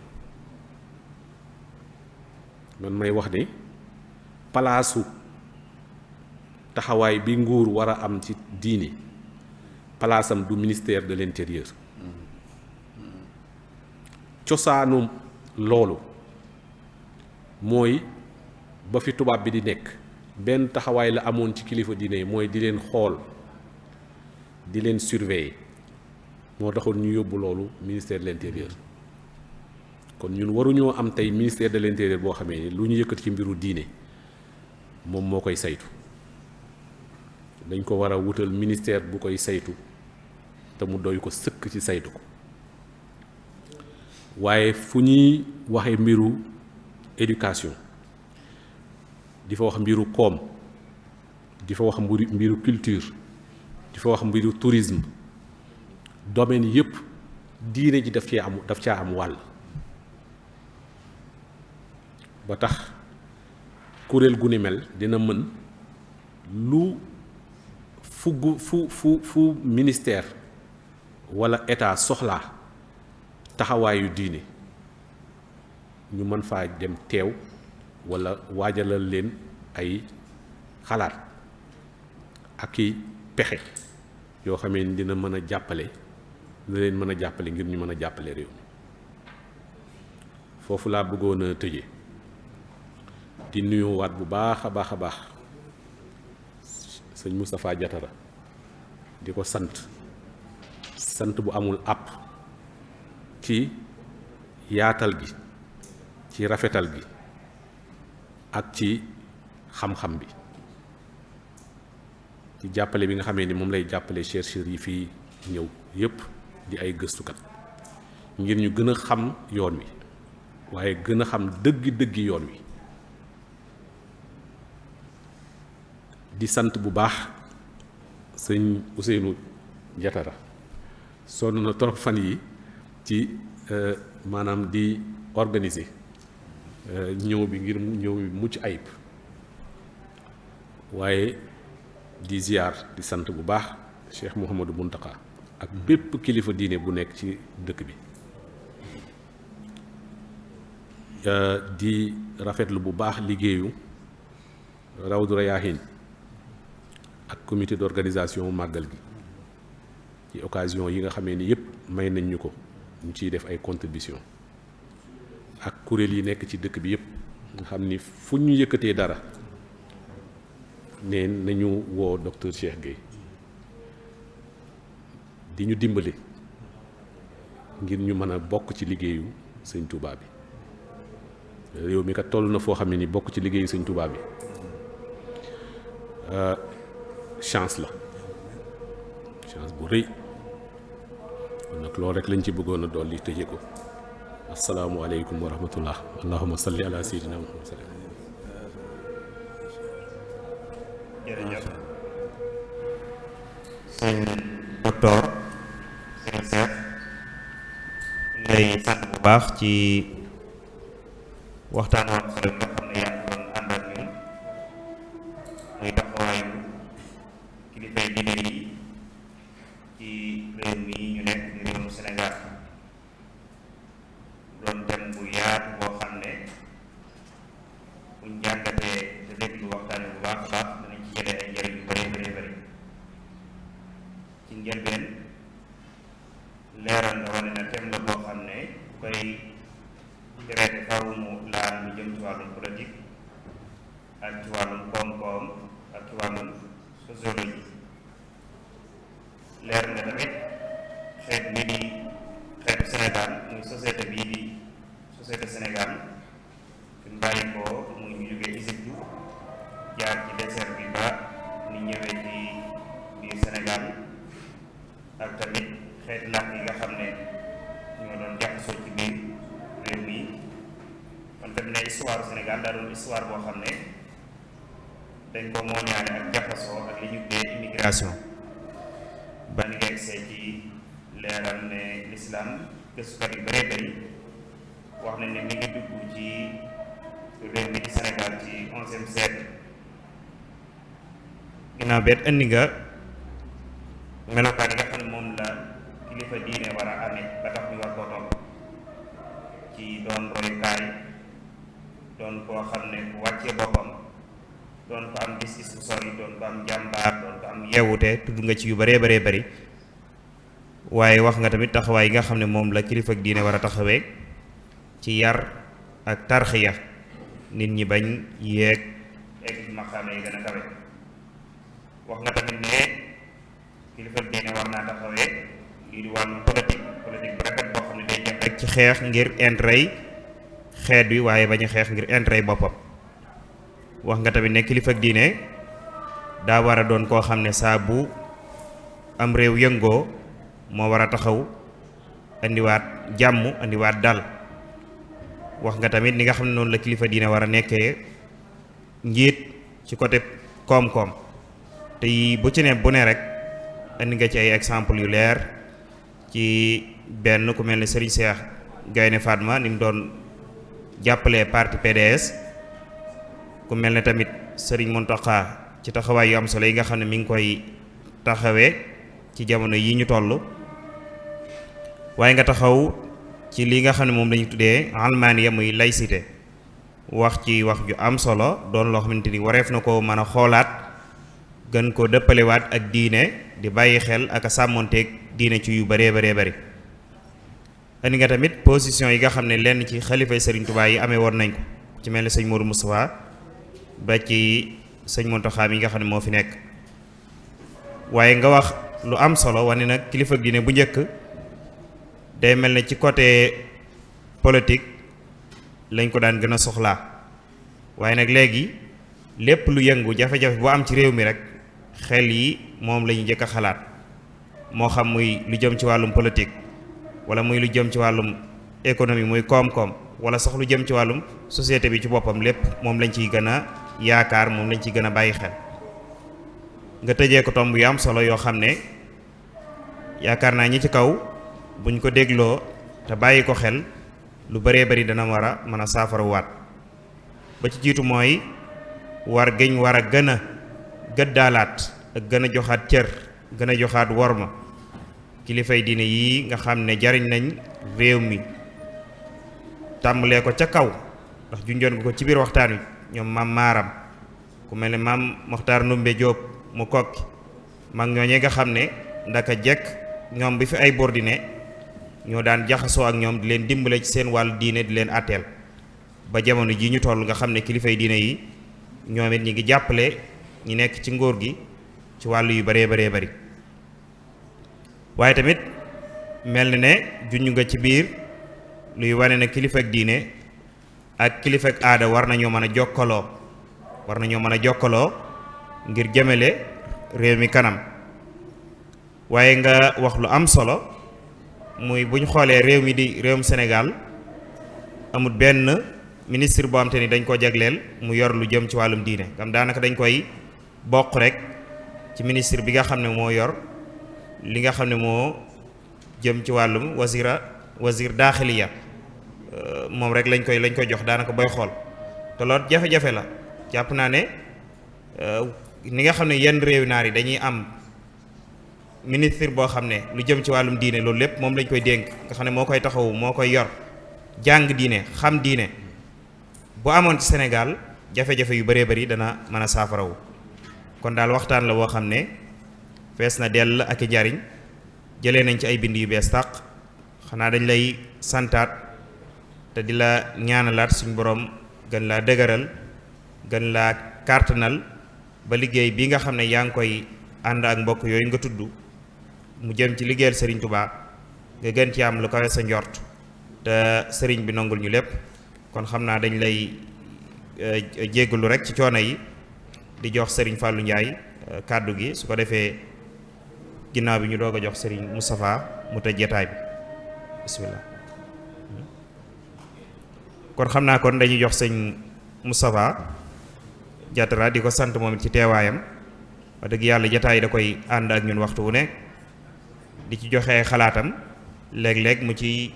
man may wax ne palaasu taxawaay bi nguur war a am ci diine palaasam du ministère de l'intérieur cosaanu loolu mooy ba fi tubaab bi di nekk benn taxawaay la amoon ci kilifa diine yi mooy di leen xool di leen surveiller moo taxoon ñu yóbbu loolu ministère de l'intérieur kon ñun waruñoo am tey ministère de l'intérieur boo xamee ni lu ñu yëkkati ci mbiru diine moom moo koy saytu dañ ko war a wutal ministère bu koy saytu te mu doy ko sëkk ci saytu ko waaye fu ñuy waxe mbiru éducation di fa wax mbiru koom di fa wax mbiru culture di fa wax mbiru tourisme domaine yépp diine ji daf caa am wàll ba tax kuréel gu ni mel dina mën lu fu ministère walla état soxlaa taxawaayu diine ñu mën faa dem teew walla waajalal leen ay xalaat ak i pexe yoo xamee ni dina mën a jàppale dina leen mën a jàppale ngir ñu mën a jàppale réew mi foofu laa bëggoon a tëje di nuyuwaat bu baax a baax sëñ Moustapha Diatara di ko sant bu amul àpp ci yaatal gi ci rafetal gi ak ci xam-xam bi ci jàppale bi nga xamee ni moom lay jàppale chercheurs yi fii ñëw yépp di ay gëstukat ngir ñu gën a xam yoon wi waaye gën a xam dëggi yoon wi di sant bu baax sëñ Ousseynou Diatara sonn na trop fan yi ci maanaam di organiser ñëw bi ngir ñëw bi mucc ayib waaye di ziar di sant bu baax Cheikh Mouhamadou Mountakha ak bépp kilifa diine bu nekk ci dëkk bi di rafetlu bu baax liggéeyu Rawdu Rayaahin ak comité d'organisation màggal gi ci occasion yi nga xamee ni yépp may nañ ñu ko ñu ciy def ay contribution ak kuréel yi nekk ci dëkk bi yépp nga xam ni fu ñu yëkkatee dara ne nañu woo docteur Cheikh Gueye di ñu dimbali ngir ñu mën a bokk ci liggéeyu sëñ Touba bi réew mi kat toll na foo xam ne ni bokk ci liggéeyu sëñ Touba bi chance bu rëy kon nag loolu rek lañ ci bëggoon a dolli tëje ko asalaamualeykum wa rahmatullah allahumma salli ala sayyidina Muhammad jërëjëf sëñ docteur sëñ Cheikh lay sant bu baax ci waxtaan woon solo nga xam ne yaa ngi doon ànd ak ñun muy taxawaayu kilifay diine yi ci réew mi ñu nekk di réewum Sénégal doon thème bu yaatu boo xam ne buñ jàngatee te déglu waxtaan bu baax a baax danañ ci jëlee ay njëriñ yu bëri ci njëlbeen leeral nga wane na thème la boo xam ne koy traité faaw mu laal lu jëm ci wàllum politique ak ci wàllum koom-koom ak ci wàllum sociologie leer na tamit xeet bi di xeetu Sénégal muy société bii di société Sénégal fi mu bàyyi ko muy ñu jógee Égypte jaar ci désert bi ba ni ñëwee ci biir Sénégal ak tamit xeeti làkk yi nga xam ne ñoo doon jaxasoo ci biir réew mi kon tamit ne histoire Sénégal daa doon histoire boo xam ne dañ ko mooñaale ak jaxasoo ak li ñu tuddee immigration ba ni ngeen see ci leeral ne l'islam gëstukat yu bëree bëri wax nañ ne mi ngi dugg ci réew mi di Sénégal ci 11e siècle ginnaaw beet indi nga melokaan yi nga xam ne moom la kilifa diine war a amee ba tax ñu war koo topp ci doon royukaay doon koo xam ne ku wàccee boppam doon ko am gis-gis bu sori doon ko am jàmbaar doon ko am yeewute tudd nga ci yu bëree bëri waaye wax nga tamit taxawaay yi nga xam ne moom la kilifa ak diine war a taxawee ci yar ak tarxiya nit ñi bañ yéeg egg maqaama yi gën a kawe. wax nga tamit ne kilifa ak diine war naa taxawee lii di wàllu politique bu rafet boo xam ne day jëm rek ci xeex ngir intérêt xeet wi waaye bañ a xeex ngir intérêt boppam. wax nga tamit ne kilifa ak diine daa war a doon koo xam ne saa bu am réew yëngoo moo war a taxaw indiwaat jàmm indiwaat dal. wax nga tamit ni nga xam ne noonu la kilifa diine war a nekkee njiit ci côté koom-koom te yi bu ci ne bu ne rek indi nga ci ay exemple yu leer ci benn ku mel ne Serigne Cheikh Gaynde Fatma ni mu doon jàppalee parti PDS ku mel ne tamit Serigne Mountakha ci taxawaay yu am solo yi nga xam ne mi ngi koy taxawee ci jamono yi ñu toll waaye nga taxaw ci li nga xam ne moom lañu tuddee almaaniya muy laïcité wax ci wax ju am solo doon loo xamante ni wareef na ko mën a xoolaat gën ko dëppalewaat ak diine di bàyyi xel ak a sàmmonteeg diine ci yu bëree bari andi nga tamit position yi nga xam ne lenn ci xalifay Serigne Touba yi amee woon nañ ko ci mel ne sëñ Modou Moustapha ba ci sëñ Mountakha mi nga xam ne moo fi nekk waaye nga wax lu am solo wane nag kilifa diine bu njëkk day mel ne ci côté politique lañ ko daan gën a soxlaa waaye nag léegi lépp lu yëngu jafe-jafe bu am ci réew mi rek xel yi moom la ñu njëkk a xalaat moo xam muy lu jëm ci wàllum politique wala muy lu jëm ci wàllum économie muy koom-koom wala sax lu jëm ci wàllum société bi ci boppam lépp moom lañ ciy gën a yaakaar moom lañ ciy gën a bàyyi xel. nga tëjee ko tomb yu am solo yoo xam ne yaakaar naa ñi ci kaw buñ ko dégloo te bàyyi ko xel lu bëree bëri dana war a mën a saafara waat ba ci jiitu mooy war gëñ war a gën a gëddaalaat ak gën a joxaat cër gën a joxaat worma kilifay diine yii nga xam ne jariñ nañ réew mi tàmbalee ko ca kaw ndax junjoon nga ko ci biir waxtaan wi ñoom maam maaram ku mel ne maam Moxtaar Ndumbe Jóob mu kokki mag ñooñee nga xam ne ndaka jekk ñoom bi fi ay bor di ne ñoo daan jaxasoo ak ñoom di leen dimbale ci seen wàllu diine di leen àtteel ba jamono ji ñu toll nga xam ne kilifay diine yi ñoom it ñi ngi jàppale ñi nekk ci ngóor gi ci wàllu yu bëree bëri waaye tamit mel na ne junj nga ci biir luy wane ne kilifa ak diine ak kilifa ak aada war nañoo mën a jokkaloo ngir jëmale réew mi kanam waaye nga wax lu am solo muy bu ñu xoolee réew mi di réewum Sénégal amul benn ministre boo xam te ni dañ ko jagleel mu yor lu jëm ci wàllum diine kam daanaka dañ koy bokk rek ci ministre bi nga xam ne moo yor li nga xam ne moo jëm ci wàllum wasir daaxiliya moom rek lañ koy jox daanaka booy xool te loolu jafe-jafe la jàpp naa ne ni nga xam ne yenn réew naar yi dañuy am ministre boo xam ne lu jëm ci wàllum diine loolu lépp moom lañ koy dénk nga xam ne moo koy taxawu moo koy yor jàng diine xam diine bu amoon ci Sénégal jafe-jafe yu bëree bëri dana mën a saafarawu kon daal waxtaan la boo xam ne fees na dell ak i njariñ jëlee nañ ci ay bind yu bees tàq xanaa dañ lay santaat te di la ñaanalaat suñu borom gën laa dëgëral gën laa kàttanal ba liggéey bi nga xam ne yaa ngi koy ànd ak mbokk yooyu nga tudd mu jëm ci liggéeyal Serigne Touba nga gën ci am lu kawe sa njort te Serigne bi nangul ñu lépp kon xam naa dañ lay jéggalu rek ci coono yi di jox Serigne Fallou Ndiaye kàddu gi su ko defee ginnaaw bi ñu doog a jox Serigne Moustapha mu tëj jataay bi bismillah kon xam naa kon dañuy jox sëñ Moustapha Diatara di ko sant moom it ci teewaayam wax dëgg yàlla jataay da koy ànd ak ñun waxtu wu ne di ci joxe xalaatam léeg-léeg mu ci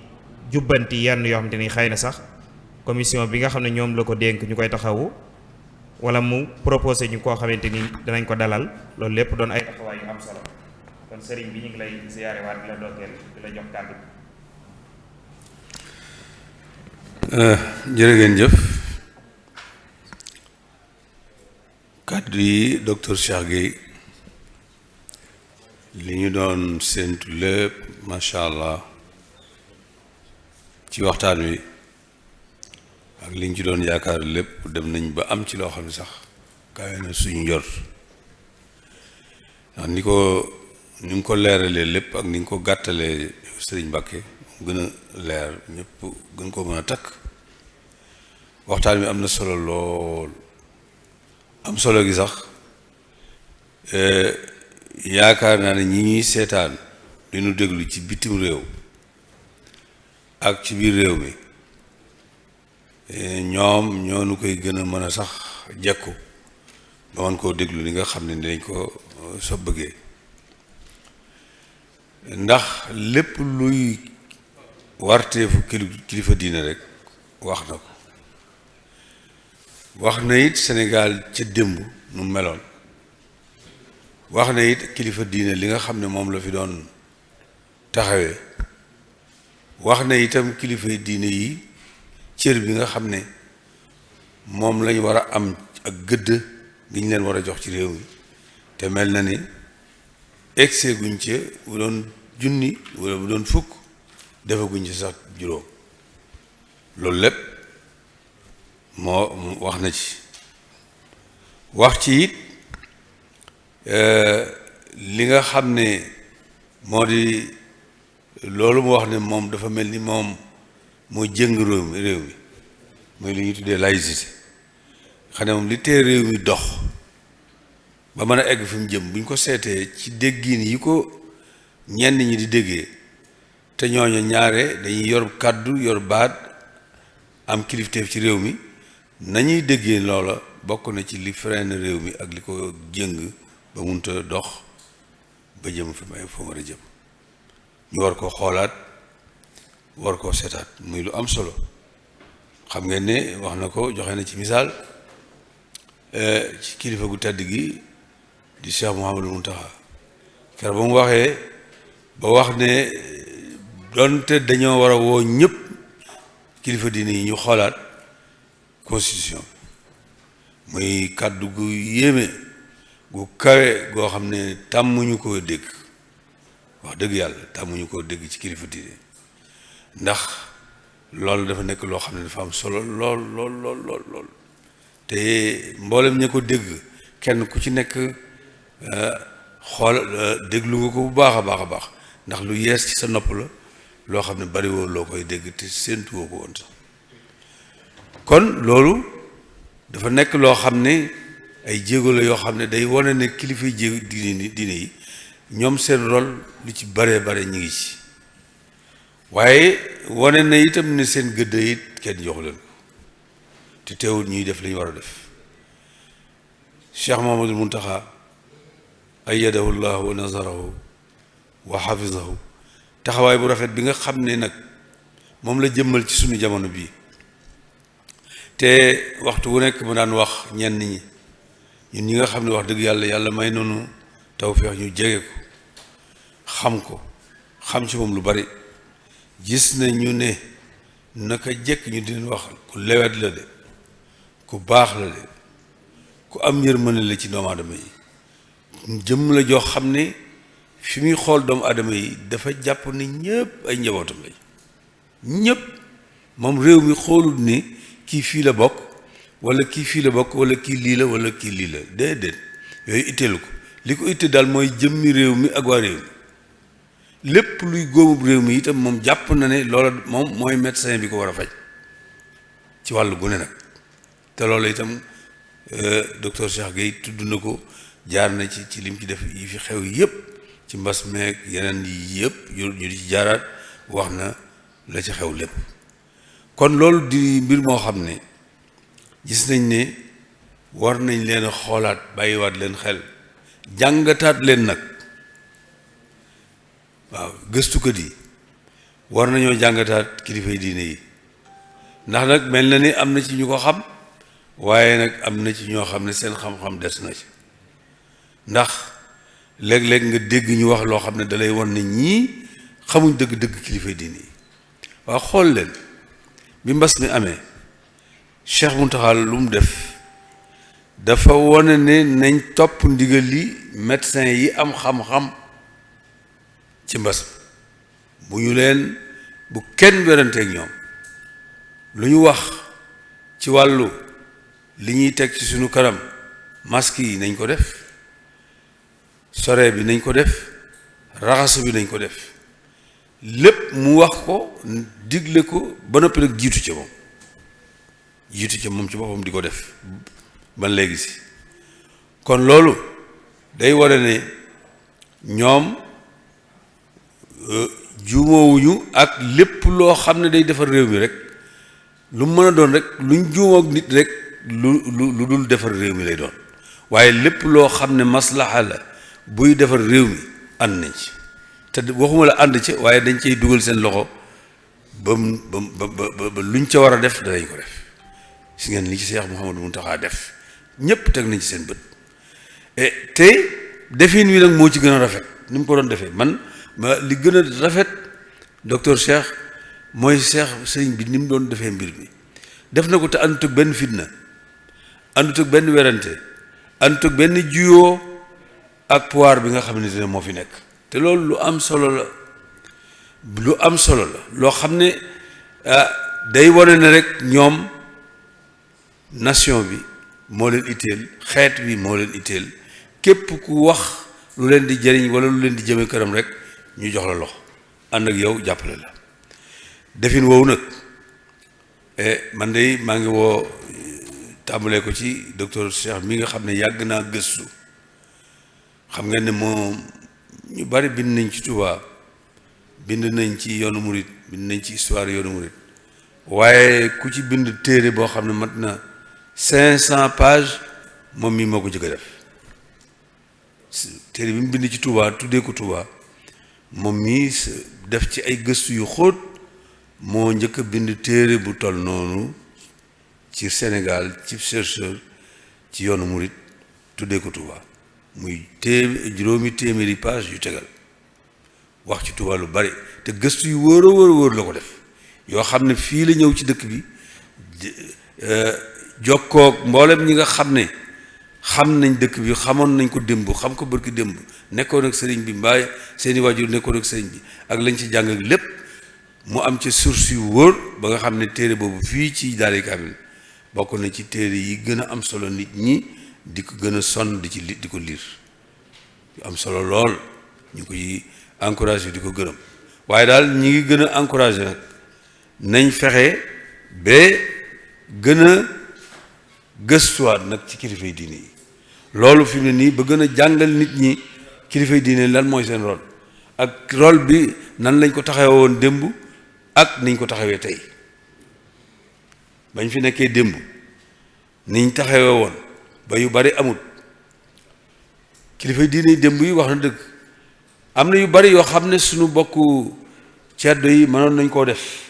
jubbanti yenn yoo xam te ni xëy na sax commission bi nga xam ne ñoom la ko dénk ñu koy taxawu wala mu proposé ñu koo xamante ni danañ ko dalal loolu lépp doon ay taxawaay yu am solo kon sëriñ bi ñu ngi lay ziyaare waat di la dooteel di la jox kàddu jërë ngeen jëf kàddu yi docteur Cheikh Gueye li ñu doon séentu lépp macha allah ci waxtaan wi ak li ñu ci doon yaakaar lépp dem nañ ba am ci loo xam ne sax kawe na suñu njort ndax ni nga ko leeralee lépp ak ni nga ko gàttalee Sëriñ Mbàkke gën a leer ñëpp gën ko mën a takk waxtaan wi am na solo lool am solo gi sax yaakaar naa ne ñi ñuy seetaan di nu déglu ci bitim réew ak ci biir réew mi ñoom ñoo nu koy gën a mën a sax jekku ba mën koo déglu li nga xam ne dañ ko so bëggee ndax lépp luy warteefu kilifa diine rek wax na ko wax na it Sénégal ca démb nu meloon wax na it kilifa diine li nga xam ne moom la fi doon taxawee wax na itam kilifa diine yi cër bi nga xam ne moom lañ war a am ak gëdd gi ñu leen war a jox ci réew mi te mel na ni egse guñ ci bu doon junni wala bu doon fukk defaguñ ci sax juróom loolu lépp moo wax na ci wax ci it li nga xam ne moo di loolu mu wax ne moom dafa mel ni moom moo jëng réew mi mooy li ñuy tuddee laïcité xam ne moom li tee réew mi dox ba mën a egg fi mu jëm bu ñu ko seetee ci déggin yi ko ñenn ñi di déggee te ñooñu ñaare dañuy yor kàddu yor baat am kilifteef ci réew mi nañuy déggee loola bokk na ci li freine réew mi ak li ko jëng ba munta dox ba jëm fi may fa war a jëm ñu war ko xoolaat war koo seetaat muy lu am solo xam ngeen ne wax na ko joxe na ci misaal ci kilifa gu tedd gi di Cheikh Mouhamadou Mountakha ker ba mu waxee ba wax ne donte dañoo war a woo ñëpp kilifa diine yi ñu xoolaat constitution muy kàddu gu yéeme gu kawe goo xam ne tàmmuñu koo dégg wax dëgg yàlla tàmmuñu koo dégg ci kilifa diine ndax loolu dafa nekk loo xam ne dafa am solo lool lool lool lool lool te mboolem ña ko dégg kenn ku ci nekk xool déglu nga ko bu baax a baax a baax ndax lu yees ci sa nopp la loo xam ne bariwoo loo koy dégg te séentuwoo ko woon sax kon loolu dafa nekk loo xam ne ay jéego la yoo xam ne day wane ne kilifa jéego diine yi ñoom seen rôle lu ci bare bare ñu ngi ci waaye wane na itam ne seen gëdd it kenn joxu leen ko te teewul ñuy def li ñu war a def Cheikh Mouhamadul Mountakha ayyadahu llahu wa nazarahu wa xafizahu taxawaay bu rafet bi nga xam ne nag moom la jëmmal ci suñu jamono bii te waxtu wu nekk mu daan wax ñenn ñi ñun ñi nga xam ne wax dëgg yàlla may noonu tawfeex ñu jege ko xam ci moom lu bari gis nañu ne naka jekk ñu di leen wax ku lewet la de ku baax la de ku am yërmande la ci doomu aadama yi jëmm la joo xam ne fi muy xool doomu aadama yi dafa jàpp ne ñëpp ay njabootam lañ ñëpp moom réew mi xoolul ni kii fii la bokk wala kii fii la bokk wala kii lii la wala kii lii la déedéet yooyu itteelu ko li ko itte daal mooy jëmmi réew mi ak waa réew mi lépp luy góomub réew mi itam moom jàpp na ne loola moom mooy médecin bi ko war a faj ci wàllu gune nag te loolu itam docteur Cheikh Gueye tudd na ko jaar na ci lim ci def yi fi xew yëpp ci mbas meeg yeneen yi yëpp ñu di ci jaaraat wax na la ci xew lépp kon loolu di mbir moo xam ne gis nañ ne war nañ leen a xoolaat bàyyiwaat leen xel jàngataat leen nag waaw gëstukat yi war nañoo jàngataat kilifay diine yi ndax nag mel na ni am na ci ñu ko xam waaye nag am na ci ñoo xam ne seen xam-xam des na ci ndax léeg-léeg nga dégg ñu wax loo xam ne dalay wan ne ñii xamuñ dëgg-dëgg kilifay diine yi waaw xool leen bi mbas mi amee Cheikh Mountakha lu mu def dafa wane ne nañ topp ndigal li médecin yi am xam-xam ci mbas bu ñu leen bu kenn weranteeg ñoom lu ñu wax ci wàllu li ñuy teg ci suñu kanam masque yi nañ ko def sore bi nañ ko def raxasu bi nañ ko def lépp mu wax ko digle ko ba noppi nag jiitu ca moom ci boppam di ko def ban léegi si kon loolu day wara ne ñoom juumoowuñu ak lépp loo xam ne day defar réew mi rek lu mën a doon rek luñ juumoo ak nit rek lu dul defar réew mi lay doon waaye lépp loo xam ne maslaxa la buy defar réew mi ànd nañ ci te waxuma la ànd ci waaye dañ cey dugal seen loxo ba luñ ca war a def danañ ko def si ngeen li ci Cheikh Mouhamadou Mountakha def ñépp teg nañ ci seen bët te defin wi nag moo ci gën a rafet ni mu ko doon defee man ma li gën a rafet docteur Cheikh mooy Cheikh sëriñ bi ni mu doon defee mbir mi def na ko te àndut ak benn fitna àndut ak benn werante àndut ak benn juyoo ak pouvoir bi nga xamante ne moo fi nekk te loolu lu am solo la loo xam ne day wane ne rek ñoom nation bi moo leen itteel xeet bi moo leen itteel képp ku wax lu leen di jëriñ wala lu leen di jëme këram rek ñu jox la loxo ànd ak yow jàppale la defin woowu nag man de maa ngi woo tàmbalee ko ci docteur Cheikh mi nga xam ne yàgg naa gëstu xam nga ne moom ñu bari bind nañ ci Touba bind nañ ci yoonu murit bind nañ ci histoire yoonu murit waaye ku ci bind téere boo xam ne mat na 500 pages moom mii moo ko jëkk a def téere bi mu bind ci Touba tuddee ko Touba moom mii def ci ay gëstu yu xóot moo njëkk a bind téere bu toll noonu ci Sénégal ci chercheur ci yoonu murit tuddee ko Touba muy juróomi téeméeri page yu tegal wax ci Touba lu bari te gëstu yu wóor la ko def yoo xam ne fii la ñëw ci dëkk bi jokkoog mboolem ñi nga xam ne xam nañ dëkk bi xamoon nañ ko démb xam ko bërki démb nekkoon ak sëriñ bi mbaa seeni waajur nekkoon ak sëriñ bi ak lañ ci jàng ak lépp mu am ci source yu wóor ba nga xam ne téere boobu fii ci Daaray Kaamil bokk na ci téere yi gën a am solo nit ñi di ko gën a sonn di ko liir yu am solo lool ñu koy encouragé di ko gërëm waaye daal ñi ngi gën a encouragé nag nañ fexe ba gën a gëstuwaat nag ci kilifay diine yi loolu fi mu ne nii ba gën a jàngal nit ñi kilifay diine lan mooy seen rôle ak rôle bi nan lañ ko taxawee woon démb ak niñ ko taxawee tey bañ fi nekkee démb niñ taxawee woon ba yu bari amut kilifay diine yi démb yi wax na dëgg am na yu bari yoo xam ne suñu bokku ceddo yi mënoon nañ koo def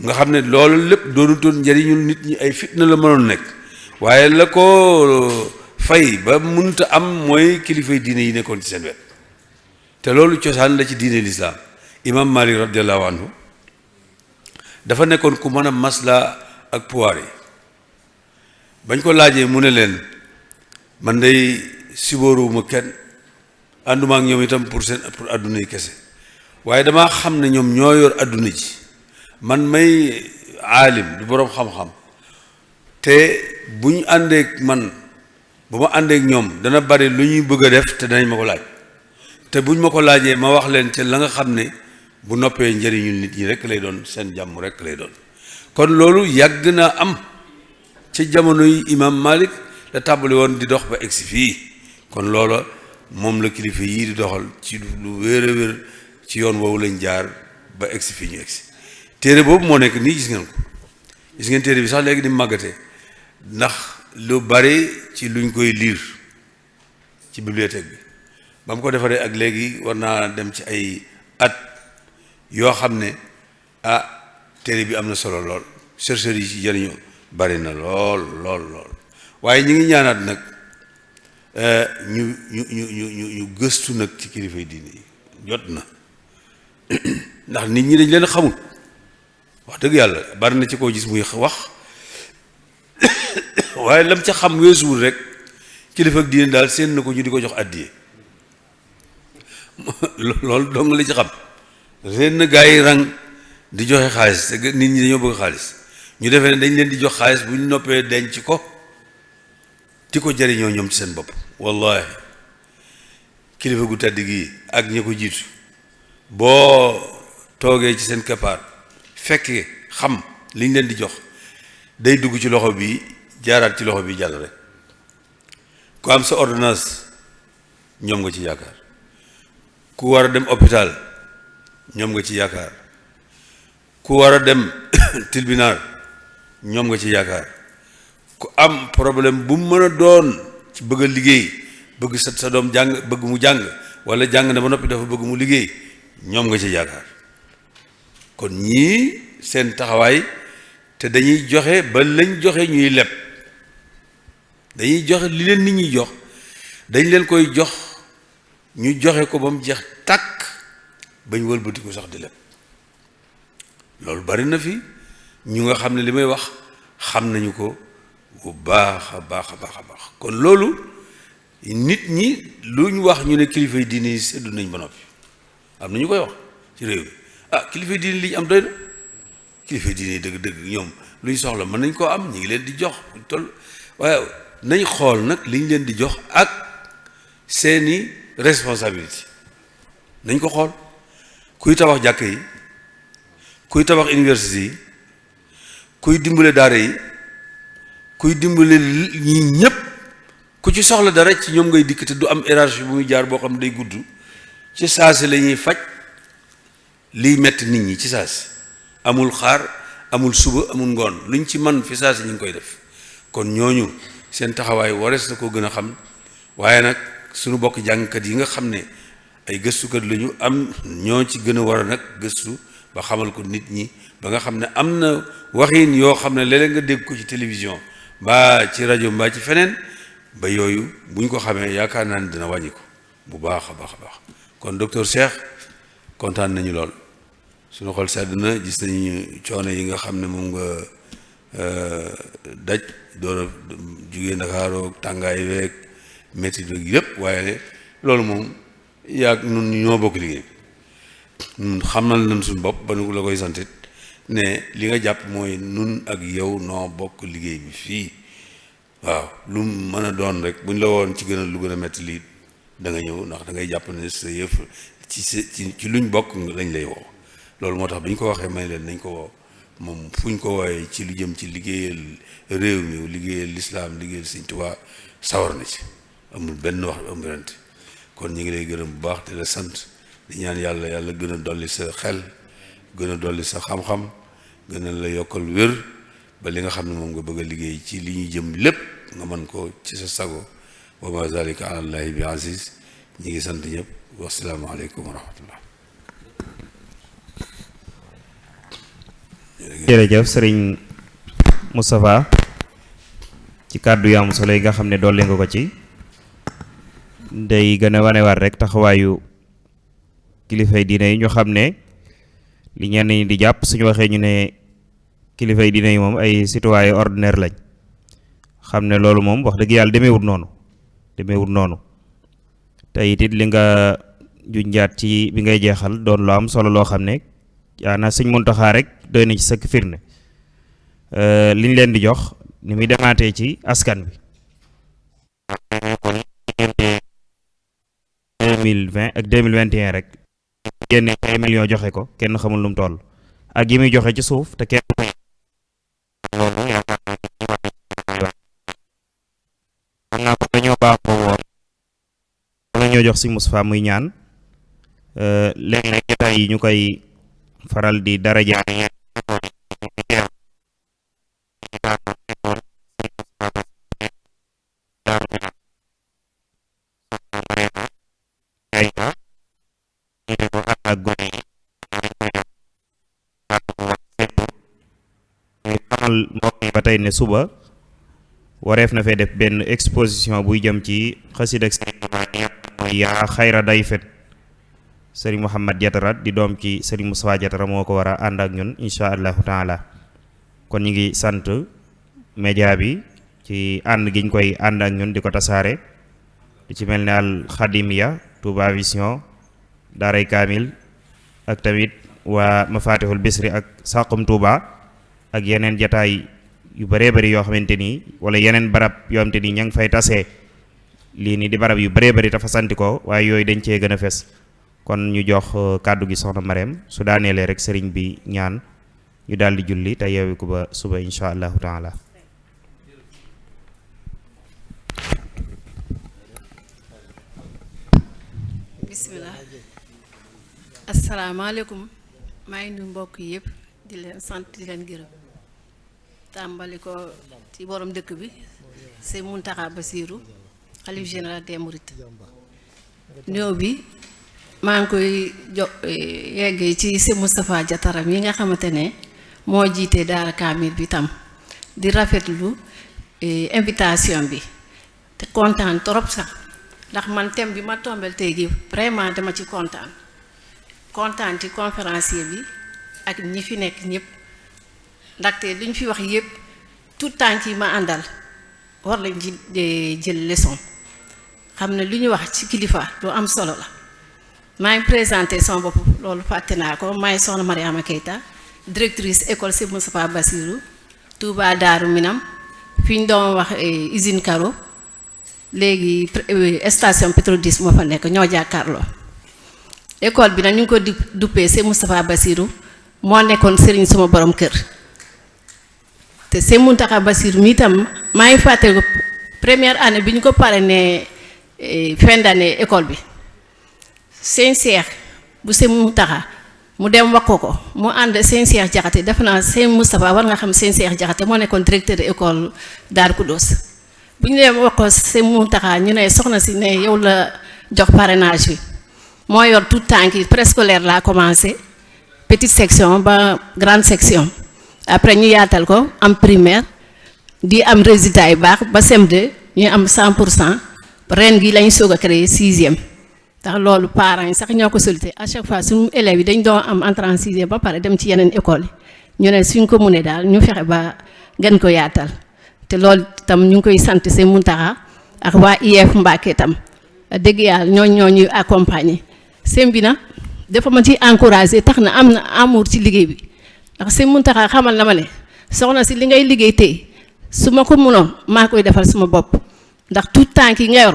nga xam ne loolu lépp doonu doon njëriñul nit ñi ay fitna la mënoon nekk waaye la ko fay ba munta am mooy kilifay diine yi nekkoon ci seen wet te loolu cosaan la ci diine lislaam imam Malik radiallahu anhu dafa nekkoon ku mën a masla ak pouvoir yi bañ ko laajee mu ne leen man day sibóoruwuma kenn ànduma ak ñoom itam pour àdduna yi kese waaye damaa xam ne ñoom ñoo yor àdduna ji man may aalim du boroom xam-xam te bu ñu àndeek man bu ma àndeek ñoom dana bari lu ñuy bëgg a def te danañ ma ko laaj te buñ ma ko laajee ma wax leen ca la nga xam ne bu noppee njëriñul nit ñi rekk lay doon seen jàmm rekk lay doon kon loolu yàgg naa am ci jamono yi imam Malik la tàmbali woon di dox ba egsi fii kon loola moom la kilifa yii di doxal ci lu wér a wér ci yoon woowu lañ jaar ba egsi fii ñu egsi téere boobu moo nekk nii gis ngeen ko gis ngeen téere bi sax léegi di màggatee ndax lu bari ci luñ koy liir ci bibliothèque bi ba mu ko defaree ak léegi war naa dem ci ay at yoo xam ne téere bi am na solo lool chercheurs yi ci jëriñu bari na lool waaye ñi ngi ñaanaat nag ñu gëstu nag ci kilifay diine yi jot na ndax nit ñi dañ leen xamul wax dëgg yàlla bari na ci koo gis muy wax waaye lam ca xam weesuwul rek kilifa ak diine daal seen na ko ñu di ko jox àddiye loolu dong la ci xam ren na gaa yi rang di joxe xaalis te nit ñi dañoo bëgg xaalis ñu defee ne dañ leen di jox xaalis bu ñu noppee denc ko di ko jëriñoo ñoom ci seen bopp. wallahi kilifa gu tedd gi ak ñi ko jiitu boo toogee ci seen keppaar fekkee xam liñ leen di jox day dugg ci loxo bi jaaraat ci loxo bi jàll rek ku am sa ordonnance ñoom nga ci yaakaar ku war a dem hôpital ñoom nga ci yaakaar ku war a dem tribunal ñoom nga ci yaakaar ku am problème bu mu mën a doon ci bëgg a liggéey bëgg sa doom jàng bëgg mu jàng wala jàng na ba noppi dafa bëgg mu liggéey ñoom nga ci yaakaar kon ñii seen taxawaay te dañuy joxe ba lañ joxe ñuy leb dañuy joxe li leen nit ñi jox dañ leen koy jox ñu joxe ko ba mu jeex tàkk bañ wëlbatiku sax di leb loolu bari na fi ñu nga xam ne li may wax xam nañu ko bu baax a baax a baax a baax kon loolu nit ñi lu ñu wax ñu ne kilifa yi diine yi seddu nañ ba noppi am na ñu koy wax ci réew mi ah kilifa yi diine li ñu am doy na kilifa yi diine yi dëgg-dëgg ñoom lu ñu soxla mën nañ koo am ñu ngi leen di jox toll waaye nañ xool nag li ñu leen di jox ak seeni responsabilité nañ ko xool kuy tabax jàkk yi kuy tabax université yi kuy dimbale daara yi kuy dimbale ñi ñépp ku ci soxla dara ci ñoom ngay dikk te du am hiérarchie bu muy jaar boo xam ne day gudd ci saasi la ñuy faj liy metti nit ñi ci saasi amul xaar amul suba amul ngoon luñ ci man fi saasi ñu ngi koy def kon ñooñu seen taxawaay warees na ko gën a xam waaye nag suñu bokk jàngkat yi nga xam ne ay gëstukat lañu am ñoo ci gën a war a nag gëstu ba xamal ko nit ñi ba nga xam ne am na waxin yoo xam ne léeg-léeg nga dégg ko ci télévision mbaa ci rajo mbaa ci feneen ba yooyu buñ ko xamee yaakaar naa ne dina wàññi ko bu baax a baax a baax kon docteur Cheikh kontaan nañu lool suñu xol sedd na gis nañu coono yi nga xam ne moom nga daj door a jugee Ndakaaroo tàngaay weeg métti beeg yépp waaye loolu moom yaag nun ñoo bokk liggéey nun xamal nañ suñu bopp ba nu la koy santit ne li nga jàpp mooy nun ak yow noo bokk liggéey bi fii waaw lu mën a doon rek buñ la woon ci gën a lu gën a métti lii da nga ñëw ndax da ngay jàpp ne sa yëf ci luñ bokk lañ lay woo loolu moo tax bi ñu ko waxee may leen nañ ko woo moom fuñ ko wooyee ci lu jëm ci liggéeyal réew mi liggéeyal lislaam liggéeyal Sëñ Tuubaa sawar na ci amul benn wax amul rent kon ñu ngi lay gërëm bu baax te la sant di ñaan yàlla yàlla gën a dolli sa xel gën a dolli sa xam-xam gën a la yokkal wér ba li nga xam ne moom nga bëgg a liggéey ci li ñuy jëm lépp nga mën ko ci sa sago wa ma zalika ala llahi bi aziz ñi ngi sant ñëpp wasalaamu aleykum wa rahmatullah. jërëjëf sëriñ Moustapha ci kàddu yu am solo yi nga xam ne dolli nga ko ci day gën a wanewaat rek taxawaayu kilifay diine yi ñu xam ne li ñenn ñi di jàpp suñu waxee ñu ne kilifay diine yi moom ay citoyen ordinaire lañ xam ne loolu moom wax dëgg yàlla demeewut noonu te it li nga junjaat ci bi ngay jeexal doon lu am solo loo xam ne yaana Sëñ Muntaxa rek doy na ci sëkk firnde liñ leen di jox ni muy demaatee ci askan bi 2020 ak 2021 rek génne ay millions joxe ko kenn xamul lu mu toll ak yi muy joxe ci suuf te kenn loolu yaakaar naa ko dañoo baaxoo woon wala ñoo jox si Moustapha muy ñaan léeg-léeg jotaay yi ñu koy faral di daraja ba tey ne suba wareef na fee def benn exposition buy jëm ci xasida ak yaa xayra day fet sëriñ Mouhamad Diatara di doom ci sëriñ Moustapha Diatara moo ko war a ànd ak ñun insha allahu taala kon ñu ngi sant média bi ci ànd giñ koy ànd ak ñun di ko tasaare di ci mel ne al Xadimiya Touba Vision daaray kaamil ak tamit waa Mafatihul Bisri ak Saxum Touba ak yeneen jataay yu bëree bëri yoo xamante ni wala yeneen barab yoo xamante ni ña ngi fay tasee lii nii di barab yu bëree bëri dafa santi ko waaye yooyu dañ cee gën a fes kon ñu jox kàddu gi soxna Marème su daaneelee rek sëriñ bi ñaan ñu daal di julli te yeewi ko ba suba insha allahu taala. bismillah asalaamaaleykum maa ngi nuyu mbokk yëpp di leen sant di leen gërëm tàmbali ko ci borom dëkk bi sëñ Mountakha Bassirou xalif général des Mourides ñëw bi maa ngi koy yeggee ci sëñ Moustapha Diatara yi nga xamante ne moo jiite daara kaamil bi tam di rafetlu invitation bi te kontaan trop sax ndax man thème bi ma tombel tey gi vraiment dama ci kontaan ci conférencier bi ak ñi fi nekk ñëpp ndaxte li ñu fi wax yëpp tout tànk yi ma àndal war lañ ci jël leçon xam ne li ñu wax ci kilifa lu am solo la. maa ngi présenté sama bopp loolu fàtte naa ko maay soxna Mariama Keita directrice école Sëñ Moustapha Bassirou Touba Daaru Minam fi ñu doon wax usine Karo léegi station Petrodis moo fa nekk ñoo jàkkaarloo. école bi nag ñu ngi ko duppee Sëñ Moustapha Bassirou moo nekkoon sëriñ suma borom kër te Sëñ Mountakha Bassirou mi itam maa ngi fàtte ko première année bi ñu ko parrainé fin d'année école bi sëñ Cheikh bu Sëñ Mountakha mu dem wax ko mu ànd sëñ Cheikh Jaxate def naa Sëñ Moustapha war nga xam sëñ Cheikh Jaxate moo nekkoon directeur de école Daaru Kudos bu ñu dem wax ko Sëñ Mountakha ñu ne soxna si ne yow la jox parrainage bi moo yor tout tànk yi préscolaire laa commencé petite section ba grande section après ñu yaatal ko am primaire di am résultat yu baax ba CM2 ñu am 100% ren gi lañ soog a créé 6e ndax loolu parents yi sax ñoo ko sollicité à chaque fois suñu élèves yi dañ doon am entrée en 6e ba pare dem ci yeneen école yi ñu ne suñ ko mënee daal ñu fexe ba gën ko yaatal te loolu tam ñu ngi koy sant Sëñ Mountakha ak waa IEF Mbacké tam dëgg yàlla ñoo ñuy accompagner. sëñ bi nag dafa ma ci encouragé tax na am na amour ci liggéey bi ndax Sëñ Mountakha xamal na ma ne soxna si li ngay liggéey tey su ma ko mënoon maa koy defal suma bopp ndax tout tànk yi nga yor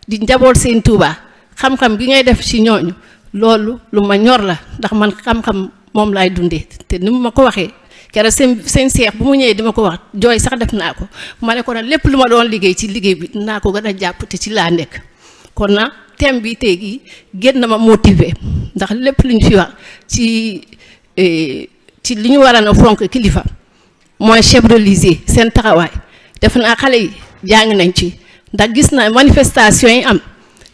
di njaboot seen Touba xam-xam gi ngay def ci ñooñu loolu lu ma ñor la ndax man xam-xam moom laay dundee te ni mu ma ko waxee keroog seen Seex bu mu ñëwee dima ko wax jooy sax def naa ko ma ne ko nag lépp lu ma doon liggéey ci liggéey bi naa ko gën a jàpp te ci laa nekk kon na thème bi tey gi gën na ma motiver ndax lépp lu ñu fi wax ci li ñu war a na fonk kilifa mooy chef religieux seen taxawaay def naa xale yi jàng nañ ci ndax gis na manifestation yi am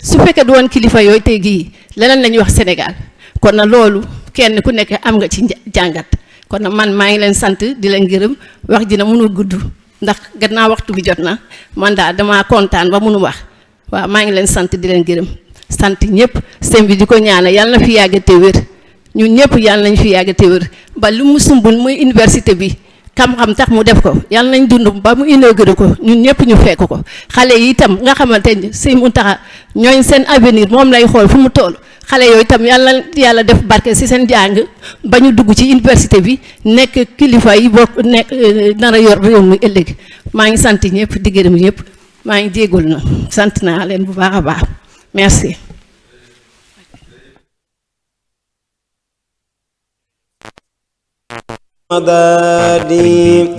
su fekkee du woon kilifa yooyu tey gii leneen la ñuy wax Sénégal kon na loolu kenn ku nekk am nga ci jàngat kon na man maa ngi leen sant di leen gërëm wax ji na mënul gudd ndax gannaaw waxtu bi jot na man daal damaa kontaan ba mënu wax waaw maa ngi leen sant di leen gërëm sant ñëpp sëñ bi di ko ñaanal yàlla na fi yàgg te wér ñun ñëpp yàlla nañ fi yàgg te wér ba lu mu sumbul muy université bi xam-xam tax mu def ko yàlla nañ dund ba mu inauguré ko ñun ñëpp ñu fekk ko xale yi itam nga xamante ni Sëñ Mountakha ñooñ seen avenir moom lay xool fu mu toll xale yooyu itam yàlla def barke ci seen jàng ba ñu dugg ci université bi nekk kilifa yi bokk nekk nar a yor réew mi ëllëg maa ngi sant ñëpp di gërëm ñëpp maa ngi jégalu na sant naa leen bu baax a baax merci.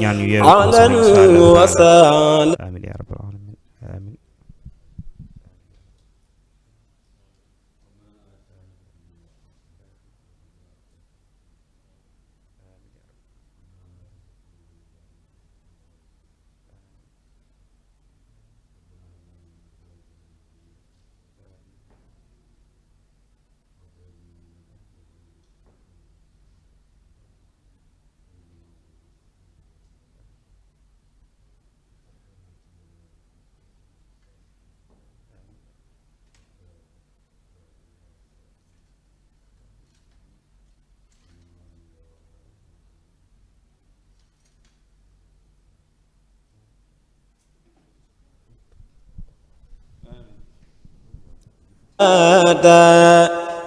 ñaan yu yeewu amiin yaa rabbal aalamiin amiin.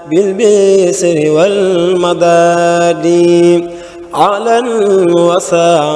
بالبسر والمداد على وسع